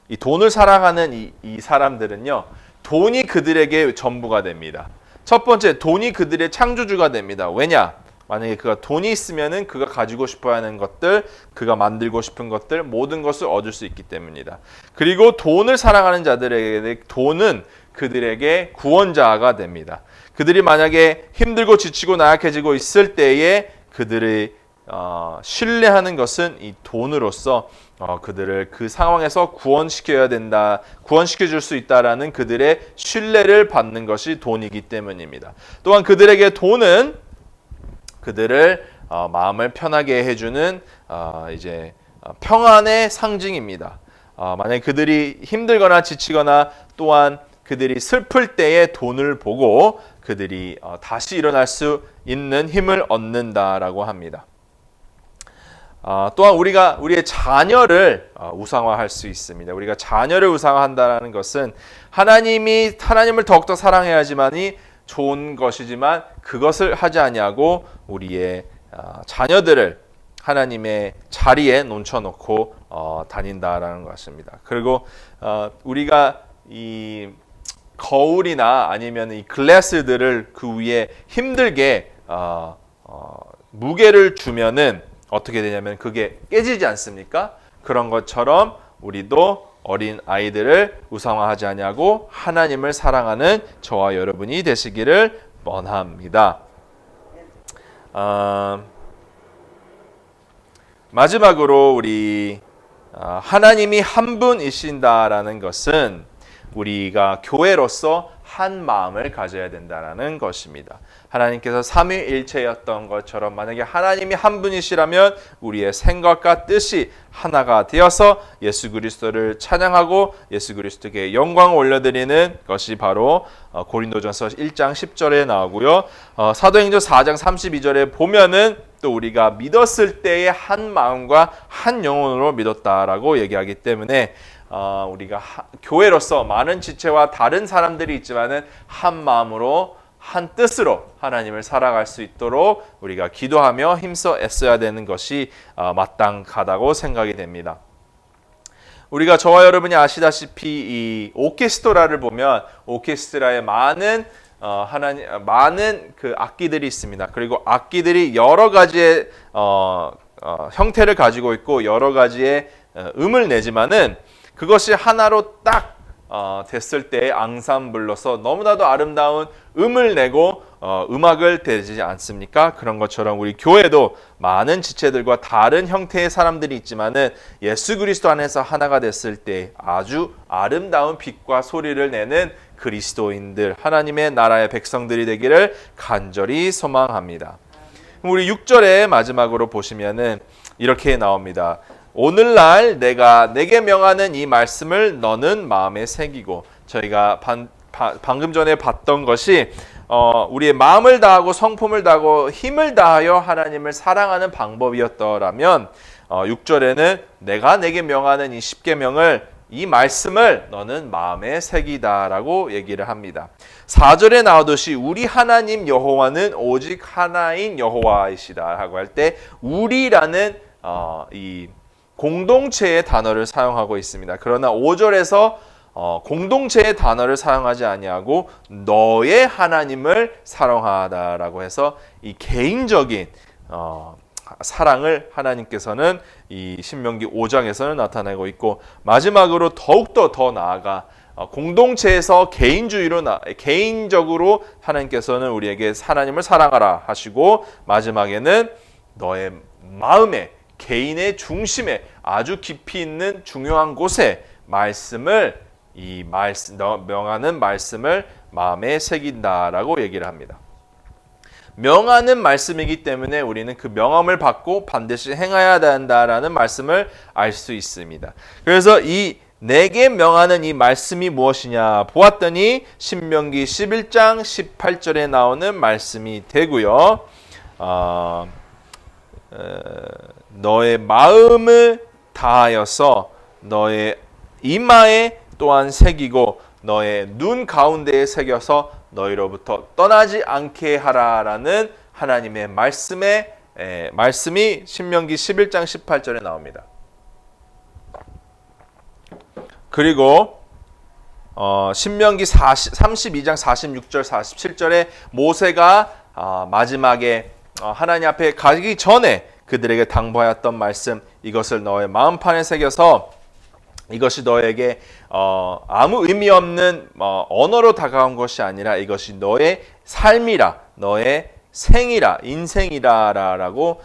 이 돈을 사랑하는 이 사람들은요, 돈이 그들에게 전부가 됩니다. 첫 번째, 돈이 그들의 창조주가 됩니다. 왜냐? 만약에 그가 돈이 있으면은 그가 가지고 싶어 하는 것들, 그가 만들고 싶은 것들, 모든 것을 얻을 수 있기 때문이다. 그리고 돈을 사랑하는 자들에게 돈은 그들에게 구원자가 됩니다. 그들이 만약에 힘들고 지치고 나약해지고 있을 때에 그들의 신뢰하는 것은 이 돈으로서 그들을 그 상황에서 구원시켜야 된다, 구원시켜 줄 수 있다라는 그들의 신뢰를 받는 것이 돈이기 때문입니다. 또한 그들에게 돈은 그들을 마음을 편하게 해주는 평안의 상징입니다. 만약 그들이 힘들거나 지치거나 또한 그들이 슬플 때에 돈을 보고 그들이 다시 일어날 수 있는 힘을 얻는다라고 합니다. 또한 우리가 우리의 자녀를 우상화할 수 있습니다. 우리가 자녀를 우상화한다는 것은 하나님을 더욱더 사랑해야지만이 좋은 것이지만 그것을 하지 아니하고 우리의 자녀들을 하나님의 자리에 놓쳐놓고 다닌다라는 것입니다. 그리고 우리가 이 거울이나 아니면 이 글래스들을 그 위에 힘들게 무게를 주면은 어떻게 되냐면 그게 깨지지 않습니까? 그런 것처럼 우리도 어린 아이들을 우상화하지 아니하고 하나님을 사랑하는 저와 여러분이 되시기를 원합니다. 마지막으로 우리 하나님이 한 분이신다라는 것은 우리가 교회로서 한 마음을 가져야 된다는 것입니다. 하나님께서 삼위일체였던 것처럼 만약에 하나님이 한 분이시라면 우리의 생각과 뜻이 하나가 되어서 예수 그리스도를 찬양하고 예수 그리스도께 영광을 올려드리는 것이 바로 고린도전서 1장 10절에 나오고요. 사도행전 4장 32절에 보면은 또 우리가 믿었을 때의 한 마음과 한 영혼으로 믿었다라고 얘기하기 때문에 우리가 교회로서 많은 지체와 다른 사람들이 있지만은 한 마음으로 한 뜻으로 하나님을 살아갈 수 있도록 우리가 기도하며 힘써 애써야 되는 것이 마땅하다고 생각이 됩니다. 우리가 저와 여러분이 아시다시피 이 오케스트라를 보면 오케스트라에 많은 그 악기들이 있습니다. 그리고 악기들이 여러 가지의 형태를 가지고 있고 여러 가지의 음을 내지만은 그것이 하나로 딱 됐을 때 앙상블로서 너무나도 아름다운 음을 내고 음악을 대지 않습니까? 그런 것처럼 우리 교회도 많은 지체들과 다른 형태의 사람들이 있지만은 예수 그리스도 안에서 하나가 됐을 때 아주 아름다운 빛과 소리를 내는 그리스도인들, 하나님의 나라의 백성들이 되기를 간절히 소망합니다. 우리 6절에 마지막으로 보시면은 이렇게 나옵니다. 오늘날 내가 내게 명하는 이 말씀을 너는 마음에 새기고, 저희가 방금 전에 봤던 것이 우리의 마음을 다하고 성품을 다하고 힘을 다하여 하나님을 사랑하는 방법이었더라면 6절에는 내가 내게 명하는 이 십계명을, 이 말씀을 너는 마음에 새기다라고 얘기를 합니다. 4절에 나오듯이 우리 하나님 여호와는 오직 하나인 여호와이시다 하고 할 때 우리라는 이 공동체의 단어를 사용하고 있습니다. 그러나 5절에서 공동체의 단어를 사용하지 아니하고 너의 하나님을 사랑하다라고 해서 이 개인적인 사랑을 하나님께서는 이 신명기 5장에서는 나타내고 있고, 마지막으로 더욱더 더 나아가 공동체에서 개인적으로 하나님께서는 우리에게 하나님을 사랑하라 하시고, 마지막에는 너의 마음에, 개인의 중심에 아주 깊이 있는 중요한 곳에 명하는 말씀을 마음에 새긴다라고 얘기를 합니다. 명하는 말씀이기 때문에 우리는 그 명함을 받고 반드시 행해야 된다라는 말씀을 알 수 있습니다. 그래서 이 내게 명하는 이 말씀이 무엇이냐 보았더니 신명기 11장 18절에 나오는 말씀이 되고요. 너의 마음을 다하여서 너의 이마에 또한 새기고 너의 눈 가운데에 새겨서 너희로부터 떠나지 않게 하라라는 하나님의 말씀이 신명기 11장 18절에 나옵니다. 그리고 신명기 32장 46절 47절에 모세가 마지막에 하나님 앞에 가기 전에 그들에게 당부하였던 말씀, 이것을 너의 마음판에 새겨서 이것이 너에게 아무 의미 없는 언어로 다가온 것이 아니라 이것이 너의 삶이라, 너의 생이라, 인생이라라고,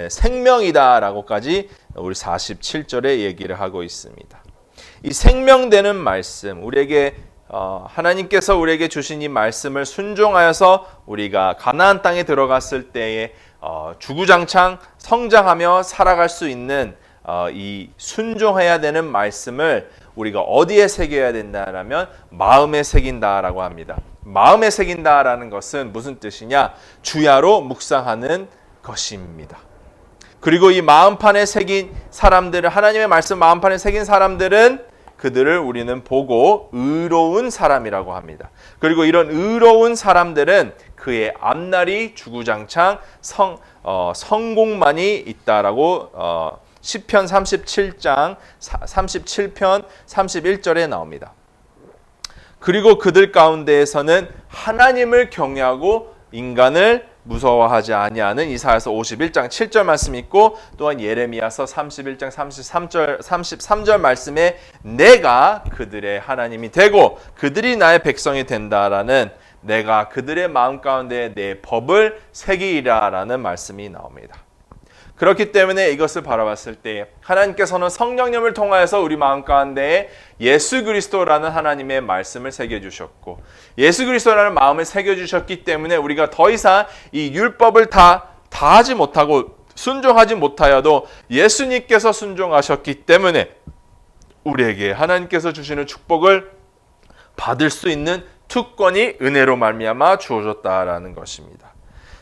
생명이다라고까지 우리 47절에 얘기를 하고 있습니다. 이 생명되는 말씀, 우리에게 하나님께서 우리에게 주신 이 말씀을 순종하여서 우리가 가나안 땅에 들어갔을 때에 주구장창 성장하며 살아갈 수 있는 이 순종해야 되는 말씀을 우리가 어디에 새겨야 된다라면 마음에 새긴다라고 합니다. 마음에 새긴다라는 것은 무슨 뜻이냐? 주야로 묵상하는 것입니다. 그리고 이 마음판에 새긴 사람들은, 하나님의 말씀 마음판에 새긴 사람들은 그들을 우리는 보고 의로운 사람이라고 합니다. 그리고 이런 의로운 사람들은 그의 앞날이 주구장창 성공만이 있다라고 시편 37편 31절에 나옵니다. 그리고 그들 가운데에서는 하나님을 경외하고 인간을 무서워하지 아니하는 이사야서 51장 7절 말씀이 있고, 또한 예레미야서 31장 33절 말씀에 내가 그들의 하나님이 되고 그들이 나의 백성이 된다라는, 내가 그들의 마음 가운데 내 법을 새기리라라는 말씀이 나옵니다. 그렇기 때문에 이것을 바라봤을 때 하나님께서는 성령님을 통하여서 우리 마음 가운데에 예수 그리스도라는 하나님의 말씀을 새겨주셨고, 예수 그리스도라는 마음을 새겨주셨기 때문에 우리가 더 이상 이 율법을 다 하지 못하고 순종하지 못하여도 예수님께서 순종하셨기 때문에 우리에게 하나님께서 주시는 축복을 받을 수 있는 특권이 은혜로 말미암아 주어졌다라는 것입니다.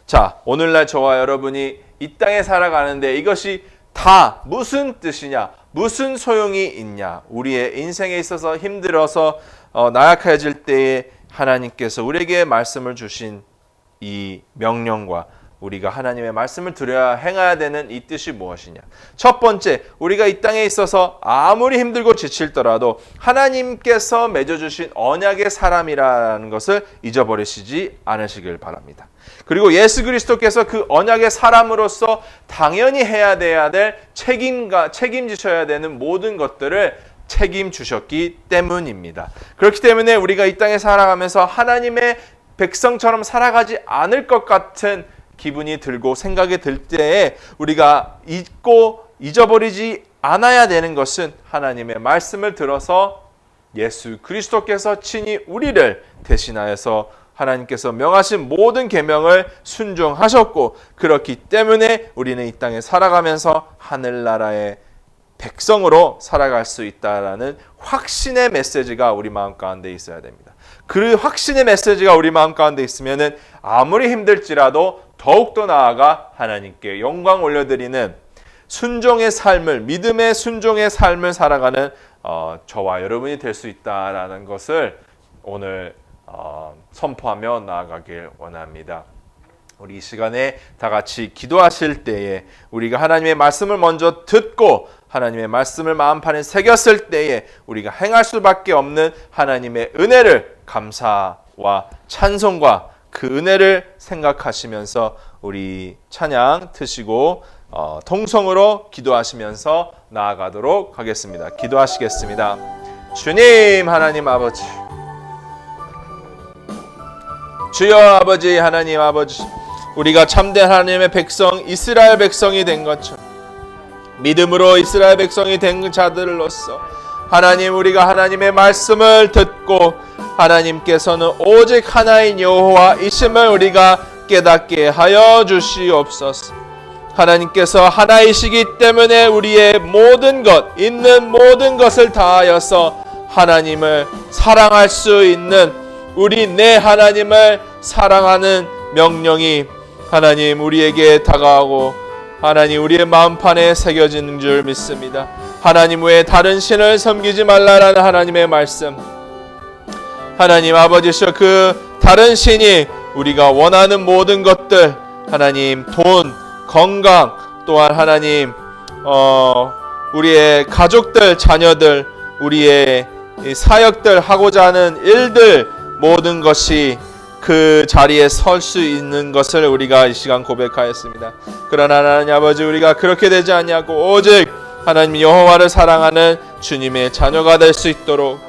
자, 오늘날 저와 여러분이 이 땅에 살아가는데 이것이 다 무슨 뜻이냐, 무슨 소용이 있냐, 우리의 인생에 있어서 힘들어서 나약해질 때에 하나님께서 우리에게 말씀을 주신 이 명령과 우리가 하나님의 말씀을 들어야 행해야 되는 이 뜻이 무엇이냐. 첫 번째, 우리가 이 땅에 있어서 아무리 힘들고 지칠더라도 하나님께서 맺어주신 언약의 사람이라는 것을 잊어버리시지 않으시길 바랍니다. 그리고 예수 그리스도께서 그 언약의 사람으로서 당연히 해야 될 책임지셔야 되는 모든 것들을 책임주셨기 때문입니다. 그렇기 때문에 우리가 이 땅에 살아가면서 하나님의 백성처럼 살아가지 않을 것 같은 기분이 들고 생각이 들 때에 우리가 잊어버리지 않아야 되는 것은 하나님의 말씀을 들어서 예수 그리스도께서 친히 우리를 대신하여서 하나님께서 명하신 모든 계명을 순종하셨고, 그렇기 때문에 우리는 이 땅에 살아가면서 하늘나라의 백성으로 살아갈 수 있다라는 확신의 메시지가 우리 마음 가운데 있어야 됩니다. 그 확신의 메시지가 우리 마음 가운데 있으면은 아무리 힘들지라도 더욱더 나아가 하나님께 영광 올려드리는 순종의 삶을, 믿음의 순종의 삶을 살아가는 저와 여러분이 될 수 있다라는 것을 오늘 선포하며 나아가길 원합니다. 우리 이 시간에 다 같이 기도하실 때에 우리가 하나님의 말씀을 먼저 듣고 하나님의 말씀을 마음판에 새겼을 때에 우리가 행할 수밖에 없는 하나님의 은혜를 감사와 찬송과 그 은혜를 생각하시면서 우리 찬양 트시고 통성으로 기도하시면서 나아가도록 하겠습니다. 기도하시겠습니다. 주님 하나님 아버지, 주여 아버지 하나님 아버지, 우리가 참된 하나님의 백성 이스라엘 백성이 된 것처럼 믿음으로 이스라엘 백성이 된 자들로서 하나님, 우리가 하나님의 말씀을 듣고 하나님께서는 오직 하나인 여호와이심을 우리가 깨닫게 하여 주시옵소서. 하나님께서 하나이시기 때문에 우리의 모든 것, 있는 모든 것을 다하여서 하나님을 사랑할 수 있는 우리 내 하나님을 사랑하는 명령이 하나님 우리에게 다가오고 하나님 우리의 마음판에 새겨지는 줄 믿습니다. 하나님 외에 다른 신을 섬기지 말라라는 하나님의 말씀, 하나님 아버지시여, 그 다른 신이 우리가 원하는 모든 것들, 하나님 돈, 건강, 또한 하나님 우리의 가족들, 자녀들, 우리의 사역들, 하고자 하는 일들, 모든 것이 그 자리에 설 수 있는 것을 우리가 이 시간 고백하였습니다. 그러나 하나님 아버지, 우리가 그렇게 되지 않냐고 오직 하나님 여호와를 사랑하는 주님의 자녀가 될 수 있도록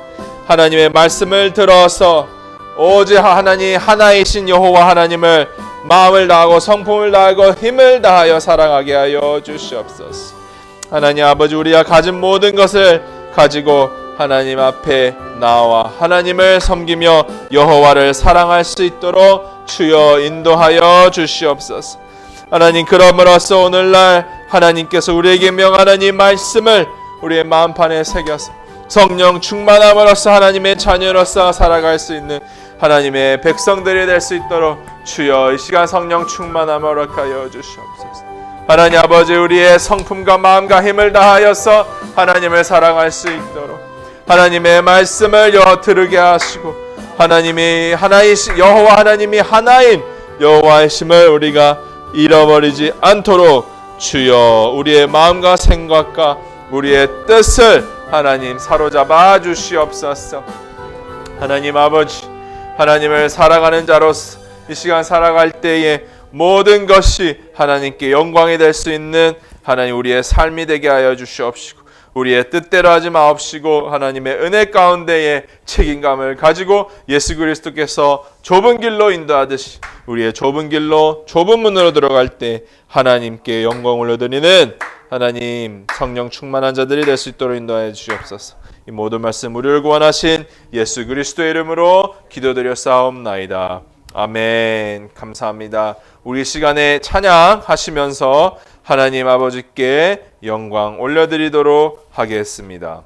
하나님의 말씀을 들어서 오직 하나님 하나이신 여호와 하나님을 마음을 다하고 성품을 다하고 힘을 다하여 사랑하게 하여 주시옵소서. 하나님 아버지, 우리가 가진 모든 것을 가지고 하나님 앞에 나와 하나님을 섬기며 여호와를 사랑할 수 있도록 주여 인도하여 주시옵소서. 하나님, 그러므로써 오늘날 하나님께서 우리에게 명하는 이 말씀을 우리의 마음판에 새겨서 성령 충만함으로써 하나님의 자녀로서 살아갈 수 있는 하나님의 백성들이 될 수 있도록 주여 이 시간 성령 충만함 허락하여 주시옵소서. 하나님 아버지, 우리의 성품과 마음과 힘을 다하여서 하나님을 사랑할 수 있도록 하나님의 말씀을 들으게 하시고 하나님이 하나이신 여호와, 하나님이 하나인 여호와이심을 우리가 잃어버리지 않도록 주여 우리의 마음과 생각과 우리의 뜻을 하나님 사로잡아 주시옵소서. 하나님 아버지, 하나님을 사랑하는 자로서 이 시간 살아갈 때에 모든 것이 하나님께 영광이 될 수 있는 하나님 우리의 삶이 되게 하여 주시옵시고 우리의 뜻대로 하지 마옵시고 하나님의 은혜 가운데에 책임감을 가지고 예수 그리스도께서 좁은 길로 인도하듯이 우리의 좁은 길로 좁은 문으로 들어갈 때 하나님께 영광을 올려드리는 하나님 성령 충만한 자들이 될 수 있도록 인도하여 주시옵소서. 이 모든 말씀 우리를 구원하신 예수 그리스도의 이름으로 기도드려 싸움나이다. 아멘. 감사합니다. 우리 시간에 찬양하시면서 하나님 아버지께 영광 올려드리도록 하겠습니다.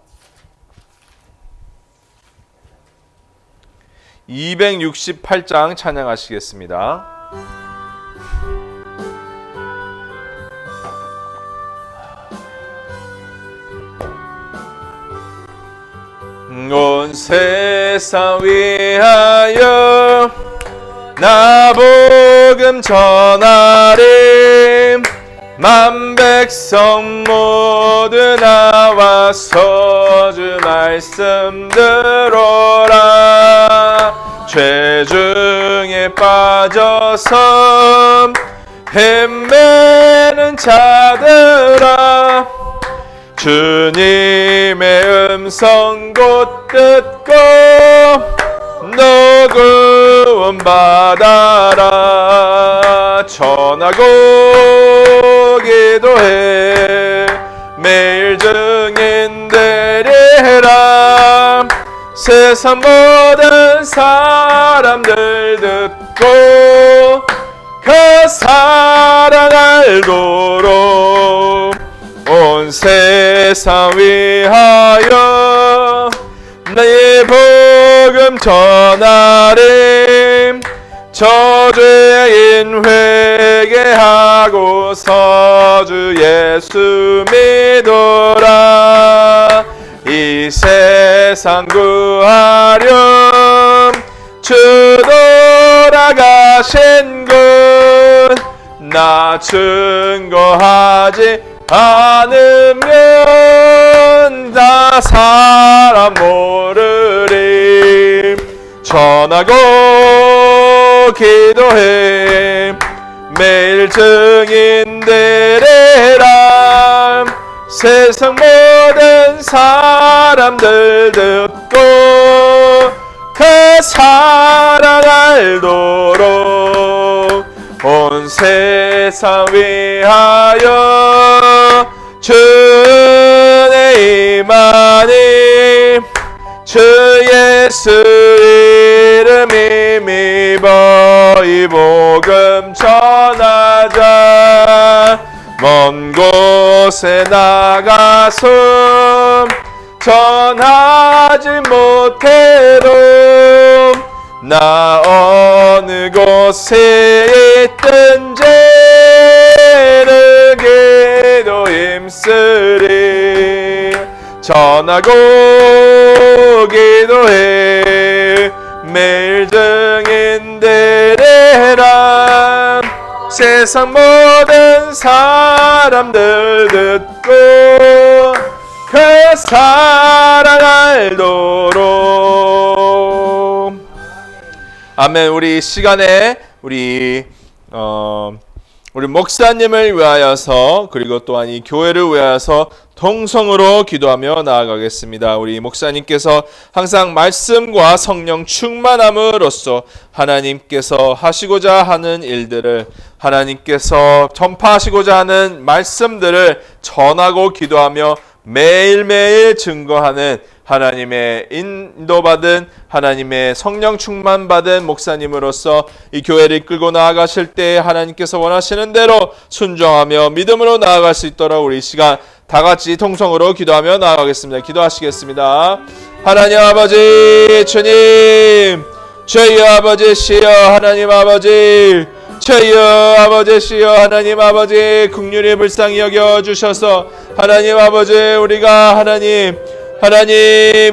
268장 찬양하시겠습니다. 온 세상 위하여 나 복음 전하리. 만 백성 모두 나와서 주 말씀 들어라. 죄 중에 빠져서 헤매는 자들아, 주님의 음성 곧 듣고 너 구원 받아라. 전하고 기도해 매일 증인 되리라. 세상 모든 사람들 듣고 그 사랑 알도록 온 세상 위하여 내 복음 전하리. 저죄인 회개하고서 주 예수 믿어라. 이 세상 구하렴 주 돌아가신 곳 나 증거하지 않으면 다 사람 모르리. 전하고 기도해 매일 증인 되리라. 세상 모든 사람들 듣고 그 사랑 알도록 온 세상 위하여 주의 임하니 주 예수 이름 힘입어 이 복음 전하자. 먼 곳에 나가서 전하지 못해도 나 어느 곳에 있든지 기도 힘쓰리. 전하고 기도해 매일 증인 되리라. 세상 모든 사람들 듣고 그 사랑 알도록. 아멘. 우리 시간에 우리 목사님을 위하여서 그리고 또한 이 교회를 위하여서 동성으로 기도하며 나아가겠습니다. 우리 목사님께서 항상 말씀과 성령 충만함으로써 하나님께서 하시고자 하는 일들을, 하나님께서 전파하시고자 하는 말씀들을 전하고 기도하며 매일매일 증거하는 하나님의 인도받은, 하나님의 성령 충만받은 목사님으로서 이 교회를 이끌고 나아가실 때 하나님께서 원하시는 대로 순종하며 믿음으로 나아갈 수 있도록 우리 시간 다같이 통성으로 기도하며 나아가겠습니다. 기도하시겠습니다. 하나님 아버지, 주님, 저희 아버지시여 하나님 아버지, 저희여 아버지시여 하나님 아버지, 긍휼히 불쌍히 여겨주셔서 하나님 아버지, 우리가 하나님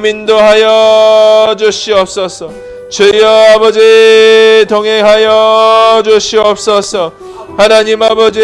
인도하여 주시옵소서. 주여 아버지 동행하여 주시옵소서. 하나님 아버지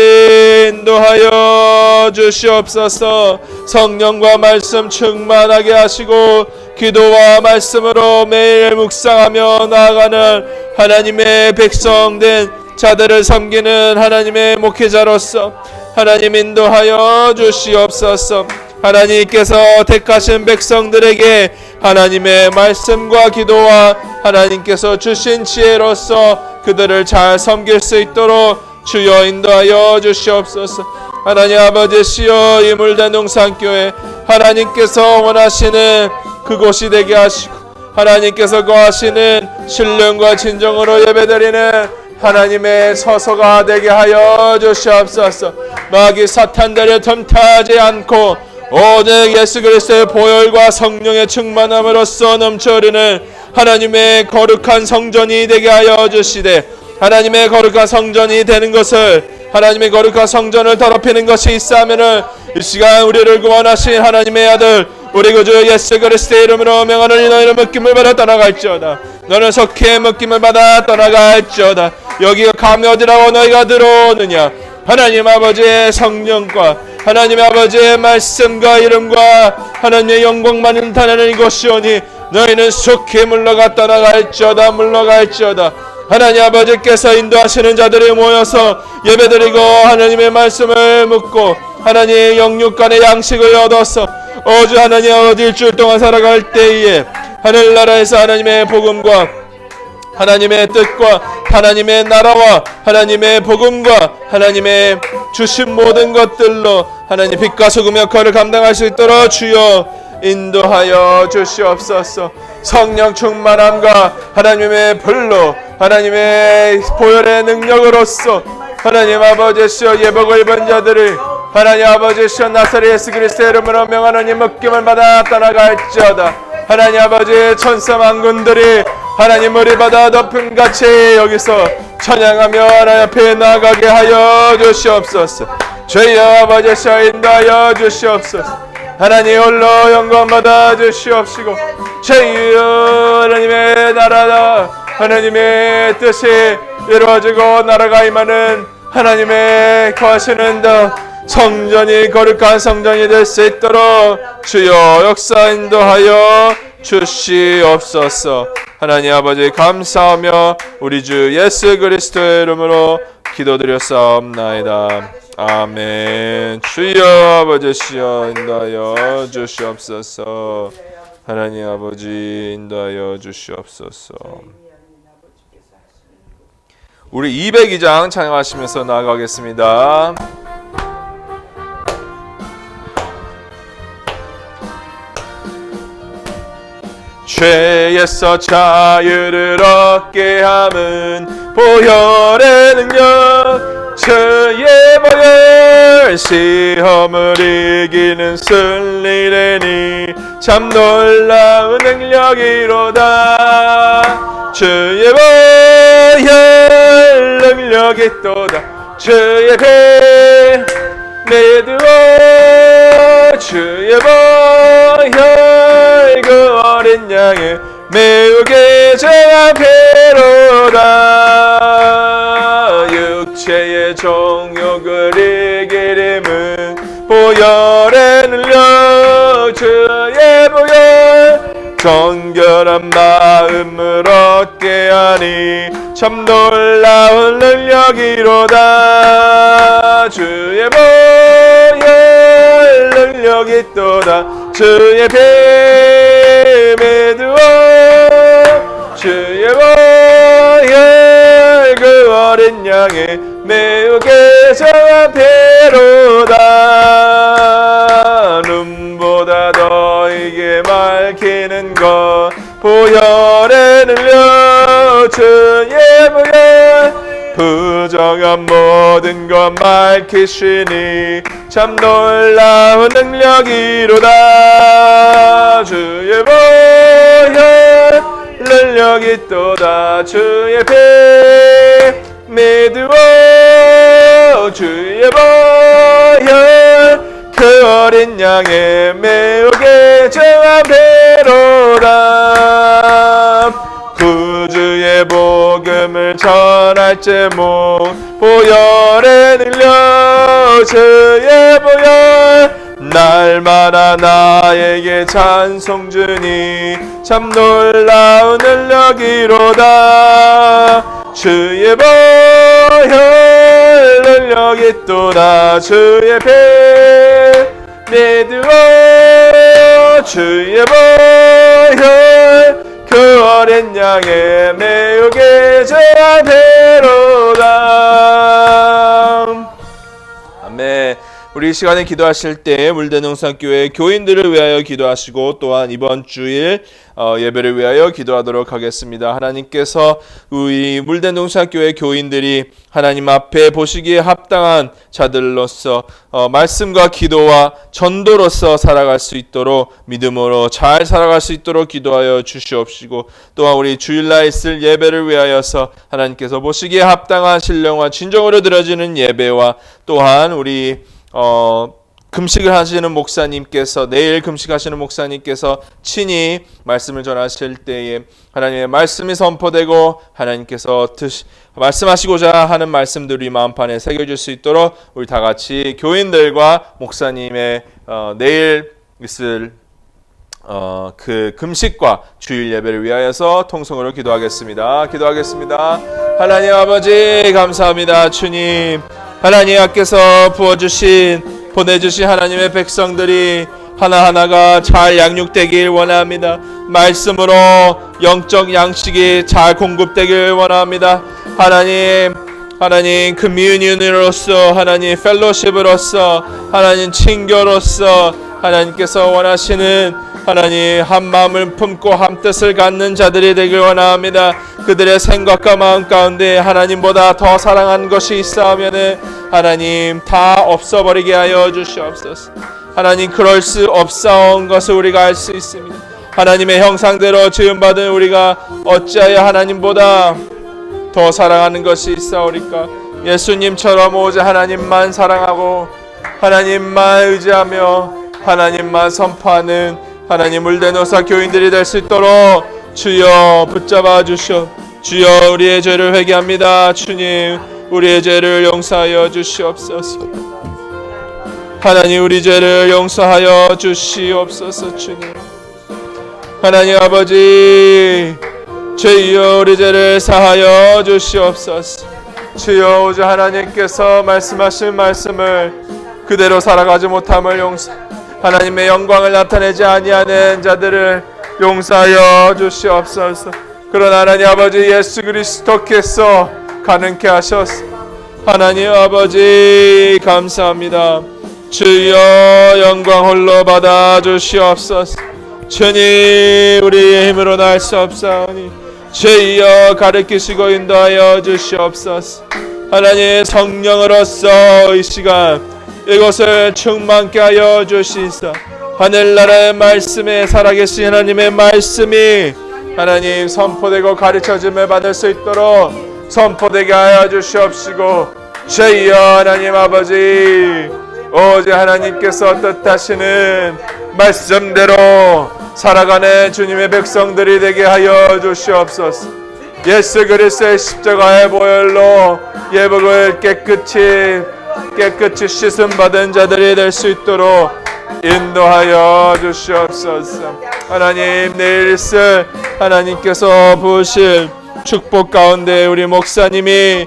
인도하여 주시옵소서. 성령과 말씀 충만하게 하시고 기도와 말씀으로 매일 묵상하며 나아가는 하나님의 백성된 자들을 섬기는 하나님의 목회자로서 하나님 인도하여 주시옵소서. 하나님께서 택하신 백성들에게 하나님의 말씀과 기도와 하나님께서 주신 지혜로서 그들을 잘 섬길 수 있도록 주여 인도하여 주시옵소서. 하나님 아버지시여 이물된 농산교회 하나님께서 원하시는 그곳이 되게 하시고 하나님께서 거하시는 신령과 진정으로 예배드리는 하나님의 서서가 되게 하여 주시옵소서. 마귀 사탄들을 틈타지 않고 오직 예수 그리스도의 보혈과 성령의 충만함으로써 넘쳐흐르는 하나님의 거룩한 성전이 되게 하여 주시되 하나님의 거룩한 성전이 되는 것을, 하나님의 거룩한 성전을 더럽히는 것이 있사면은 이 시간 우리를 구원하신 하나님의 아들 우리 구주 예수 그리스도의 이름으로 명하노니 너희는 묶임을 받아 떠나갈지어다. 너는 속히 묶임을 받아 떠나갈지어다. 여기가 감히 어디라고 너희가 들어오느냐. 하나님 아버지의 성령과 하나님 아버지의 말씀과 이름과 하나님의 영광만 나타나는 이곳이오니 너희는 속히 물러가 떠나갈지어다. 물러갈지어다. 하나님 아버지께서 인도하시는 자들이 모여서 예배드리고 하나님의 말씀을 묻고 하나님의 영육간의 양식을 얻어서 오주 하나님 아버지 일주일 동안 살아갈 때에 하늘나라에서 하나님의 복음과 하나님의 뜻과 하나님의 나라와 하나님의 복음과 하나님의 주신 모든 것들로 하나님 빛과 소금의 역할을 감당할 수 있도록 주여 인도하여 주시옵소서. 성령 충만함과 하나님의 불로 하나님의 보혈의 능력으로서 하나님 아버지시여 예복을 입은 자들을 하나님 아버지시여 나사렛 예수 그리스도의 이름으로 명하노니 묶임을 받아 떠나갈지어다. 하나님 아버지 천사 만군들이 하나님 우리 받아 덮음같이 여기서 찬양하며 하나님 앞에 나가게 하여 주시옵소서. 주여 아버지시여 인도하여 주시옵소서. 하나님 홀로 영광 받아 주시옵시고 주여 하나님의 나라다. 하나님의 뜻이 이루어지고 나라가 임하는 하나님의 거하시는 더 성전이 거룩한 성전이 될 수 있도록 주여 역사 인도하여 주시옵소서. 하나님 아버지 감사하며 우리 주 예수 그리스도의 이름으로 기도드렸사옵나이다. 아멘. 주여 아버지 시여 인도하여 주시옵소서. 하나님 아버지 인도하여 주시옵소서. 우리 202장 찬양하시면서 나아가겠습니다. 죄에서 자유를 얻게 함은 보혈의 능력 주의 보혈 시험을 이기는 승리되니 참 놀라운 능력이로다. 주의 보혈 능력이 또다. 주의 배 믿으오 주의 보혈 그 어린 양의 매우 귀중한 피로다. 육체의 정욕을 이기림은 보혈의 능력 주의 보혈 정결한 마음을 얻게 하니 참 놀라운 능력이로다. 주의 보혈 능력이 또다. 주의 피 믿으오 주의 보혈 그 어린 양의 매우 귀중한 피로다. 눈보다 너에게 밝히는 것 보혈의 능력 주의 보혈 부정한 모든 것 밝히시니 참 놀라운 능력이로다. 주의 보혈 능력이 또다. 주의 피 믿으오 주의 보혈 그 어린 양의 매우 귀중한 피로다. 구주의 복음을 전할 제목 보혈의 능력 주의 보혈 날마다 나에게 찬송 주니 참 놀라운 능력이로다. 주의 보혈 능력이 또다. 주의 피 믿으오 주의 보혈 그 어린 양의 매우 귀중한 피로다. 아멘. 우리 이 시간에 기도하실 때 물대농산교회 교인들을 위하여 기도하시고 또한 이번 주일 예배를 위하여 기도하도록 하겠습니다. 하나님께서 우리 물대농산교회 교인들이 하나님 앞에 보시기에 합당한 자들로서 말씀과 기도와 전도로서 살아갈 수 있도록 믿음으로 잘 살아갈 수 있도록 기도하여 주시옵시고 또한 우리 주일날 있을 예배를 위하여서 하나님께서 보시기에 합당한 신령과 진정으로 드려지는 예배와 또한 우리 금식을 하시는 목사님께서 내일 금식하시는 목사님께서 친히 말씀을 전하실 때에 하나님의 말씀이 선포되고 하나님께서 말씀하시고자 하는 말씀들이 마음판에 새겨질 수 있도록 우리 다 같이 교인들과 목사님의 내일 있을 그 금식과 주일 예배를 위하여서 통성으로 기도하겠습니다. 하나님 아버지 감사합니다. 주님 하나님께서 보내주신 하나님의 백성들이 하나하나가 잘 양육되길 원합니다. 말씀으로 영적 양식이 잘 공급되길 원합니다. 하나님 커뮤니언으로서 하나님 펠로십으로서 하나님 친교로서 하나님께서 원하시는 하나님 한 마음을 품고 한 뜻을 갖는 자들이 되길 원합니다. 그들의 생각과 마음 가운데 하나님보다 더 사랑하는 것이 있사오면은 하나님 다 없어버리게 하여 주시옵소서. 하나님 그럴 수 없사온 것을 우리가 알 수 있습니다. 하나님의 형상대로 지음받은 우리가 어찌하여 하나님보다 더 사랑하는 것이 있사오리까? 예수님처럼 오직 하나님만 사랑하고 하나님만 의지하며 하나님만 선포하는 하나님 물대노사 교인들이 될 수 있도록 주여 붙잡아 주시오. 주여 우리의 죄를 회개합니다. 주님 우리의 죄를 용서하여 주시옵소서. 하나님 우리 죄를 용서하여 주시옵소서. 주님 하나님 아버지 주여 우리 죄를 사하여 주시옵소서. 주여 오직 하나님께서 말씀하신 말씀을 그대로 살아가지 못함을 용서 하나님의 영광을 나타내지 아니하는 자들을 용서하여 주시옵소서. 그러나 하나님 아버지 예수 그리스도께서 가능케 하셨소. 하나님 아버지 감사합니다. 주여 영광 홀로 받아 주시옵소서. 주님 우리의 힘으로는 할 수 없사오니 주여 가르치시고 인도하여 주시옵소서. 하나님 성령으로서 이 시간 이곳을 충만케 하여 주시사 하늘나라의 말씀에 살아계신 하나님의 말씀이 하나님 선포되고 가르쳐짐을 받을 수 있도록 선포되게 하여 주시옵시고 주여 하나님 아버지 오직 하나님께서 뜻하시는 말씀대로 살아가는 주님의 백성들이 되게 하여 주시옵소서. 예수 그리스도의 십자가의 보혈로 예복을 깨끗이 씻음 받은 자들이 될 수 있도록 인도하여 주시옵소서. 하나님 내일 있을 하나님께서 부으실 축복 가운데 우리 목사님이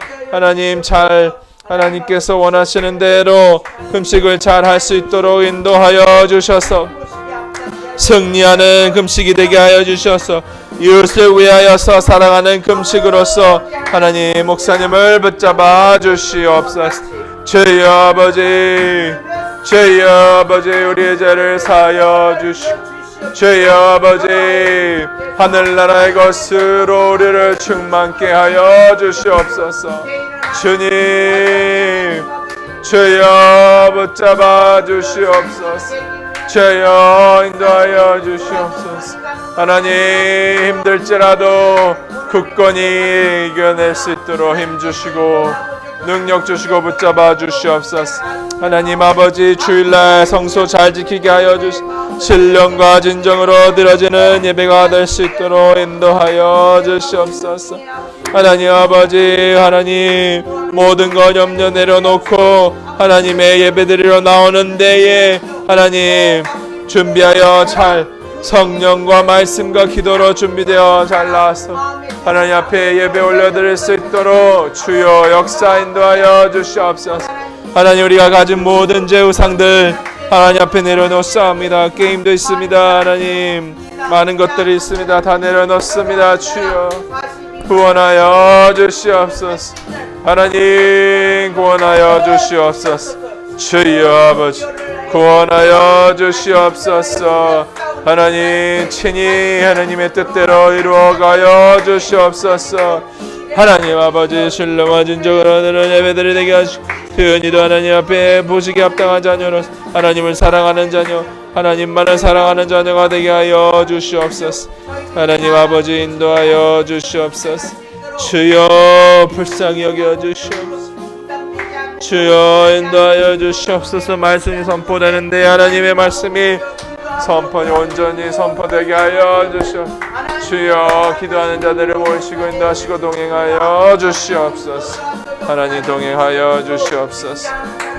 하나님께서 원하시는 대로 금식을 잘 할 수 있도록 인도하여 주셔서 승리하는 금식이 되게 하여 주셔서 이웃을 위하여서 살아가는 금식으로서 하나님 목사님을 붙잡아 주시옵소서. 주여 아버지 우리의 죄를 사하여 주시옵소서. 주여 아버지 하늘나라의 것으로 우리를 충만케 하여 주시옵소서. 주여 붙잡아 주시옵소서. 주여 인도하여 주시옵소서. 하나님 힘들지라도 굳건히 이겨낼 수 있도록 힘주시고 능력 주시고 붙잡아 주시옵소서. 하나님 아버지 주일날 성소 잘 지키게 하여 신령과 진정으로 드려지는 예배가 될 수 있도록 인도하여 주시옵소서. 하나님 아버지 하나님 모든 것 염려 내려놓고 하나님의 예배드리러 나오는 데에 하나님 준비하여 잘 성령과 말씀과 기도로 준비되어 잘 나와서 하나님 앞에 예배 올려드릴 수 있도록 주여 역사 인도하여 주시옵소서. 하나님 우리가 가진 모든 제우상들 하나님 앞에 내려놓습니다. 게임도 있습니다. 하나님 많은 것들이 있습니다. 다 내려놓습니다. 주여 구원하여 주시옵소서. 하나님 구원하여 주시옵소서. 주여 아버지 구원하여 주시옵소서. 하나님 친히 하나님의 뜻대로 이루어가여 주시옵소서. 하나님 아버지 신령과 진정으로 드는 예배들이 되게 하시고 표현이도 하나님 앞에 보시기 합당한 자녀로 하나님을 사랑하는 자녀 하나님만을 사랑하는 자녀가 되게 하여 주시옵소서. 하나님 아버지 인도하여 주시옵소서. 주여 불쌍히 여겨 주시옵소서. 주여 인도하여 주시옵소서. 말씀이 선포되는데 하나님의 말씀이 선포니 온전히 선포되게 하여 주시옵소서. 주여 기도하는 자들을 모시고 인도하시고 동행하여 주시옵소서. 하나님 동행하여 주시옵소서.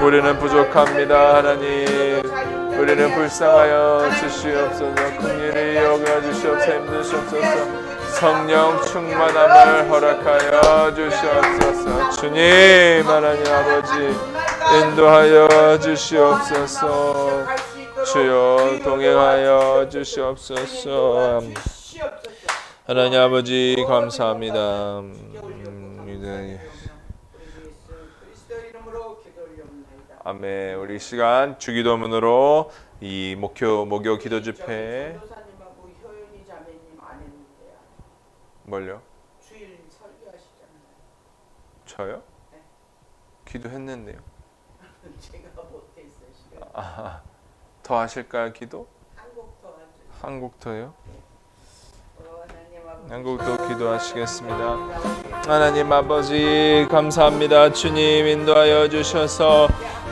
우리는 부족합니다. 하나님 우리는 불쌍하여 주시옵소서. 긍휼히 여겨 주시옵소서. 힘드시옵소서. 성령 충만함을 허락하여 주시옵소서. 주님 하나님 아버지 인도하여 주시옵소서. 주여 동행하여 주시옵소서. 하나님 아버지 감사합니다. 아멘. 우리 시간 주기도문으로 이 목요 기도 집회 뭘요? 주일 설교하시잖아요. 저요? 네. 기도했는데요. 제가 못했어요. 시간. 더 하실까요? 기도? 한 곡 더 하죠. 한국도요? 한국도 기도하시겠습니다. 하나님 아버지 감사합니다. 주님 인도하여 주셔서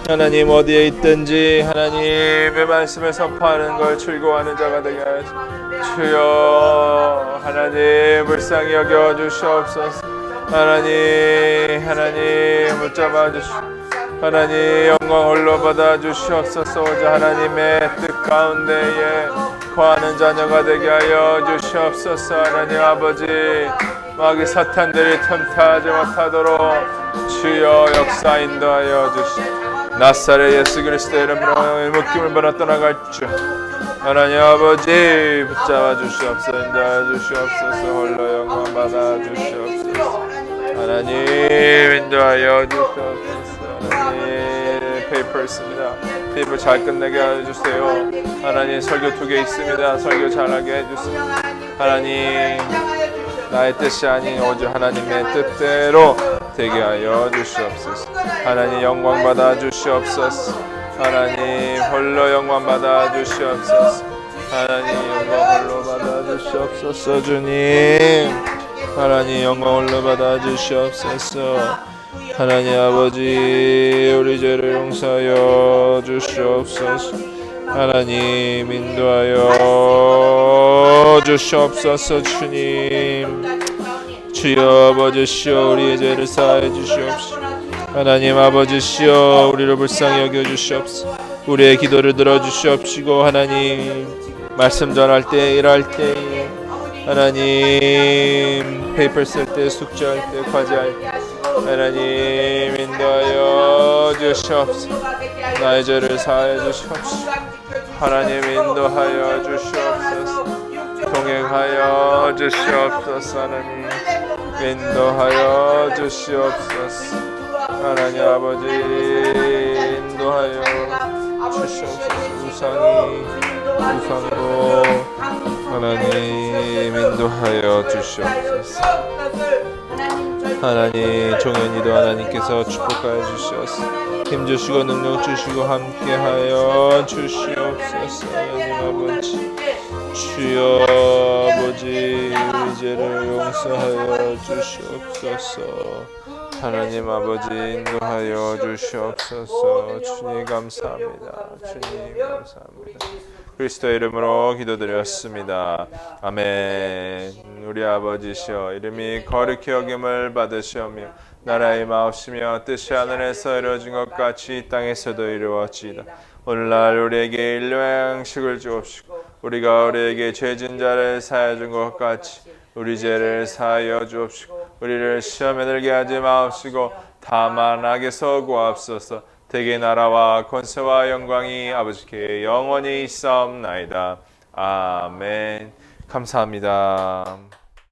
하나님 어디에 있든지 하나님의 말씀을 선포하는 걸 즐거워하는 자가 되게 하여 주여. 하나님 불쌍히 여겨 주시옵소서. 하나님 붙잡아 주시옵소서. 하나님 영광 홀로 받아 주시옵소서. 오직 하나님의 뜻 가운데에 거하는 자녀가 되게 하여 주시옵소서. 하나님 아버지, 마귀 사탄들이 틈타지 못하도록 주여 역사 인도하여 주시옵소서. 나사렛 예수 그리스도의 이름으로 묶임을 받아 떠나갈 줄 하나님 아버지 붙잡아 주시옵소서. 인도하여 주시옵소서. 홀로 영광 받아 주시옵소서. 하나님 인도하여 주시옵소서. 하나님 페이퍼 있습니다. 페이퍼 잘 끝내게 해주세요. 하나님 설교 2개 있습니다. 설교 잘하게 해주세요. 하나님 나의 뜻이 아닌 오직 하나님의 뜻대로 되게 하여 주시옵소서. 하나님 영광 받아 주시옵소서. 하나님 홀로 영광 받아 주시옵소서. 하나님 영광 홀로 받아 주시옵소서. 주님 하나님 영광 홀로 받아 주시옵소서. 하나님 아버지 우리 죄를 용서하여 주시옵소서. 하나님 인도하여 주시옵소서. 주님 주여 아버지시여 우리의 죄를 사하여 주시옵소서. 하나님 아버지시여 우리를 불쌍히 여겨 주시옵소서. 우리의 기도를 들어주시옵시고 하나님 말씀 전할 때 일할 때 하나님 페이퍼 쓸 때 숙제할 때 과제할 때 하나님 인도하여 주시옵소서. 나의 죄를 사하여 주시옵소서. 하나님 인도하여 주시옵소서. 동행하여 주시옵소서. 하나님 인도하여 주시옵소서. 하나님 아버지 인도하여 주시옵소서. 우상으로 하나님 인도하여 주시옵소서. 하나님 종현이도 하나님께서 축복하여 주시옵소서. 힘주시고 능력 주시고 함께하여 주시옵소서. 하나님 아버지 주여 아버지 우리 죄를 용서하여 주시옵소서. 하나님 아버지 인도하여 주시옵소서. 주님 감사합니다. 주님 감사합니다. 그리스도의 이름으로 기도드렸습니다. 아멘. 우리 아버지시여 이름이 거룩히 여김을 받으시오며 나라의 마옵시며 뜻이 하늘에서 이루어진 것 같이 이 땅에서도 이루어지이다. 오늘날 우리에게 일용할 양식을 주옵시고 우리가 우리에게 죄진 자를 사하여 준 것 같이 우리 죄를 사하여 주옵시고 우리를 시험에 들게 하지 마옵시고 다만 악에서 구하옵소서. 대개 나라와 권세와 영광이 아버지께 영원히 있사옵나이다. 아멘. 감사합니다.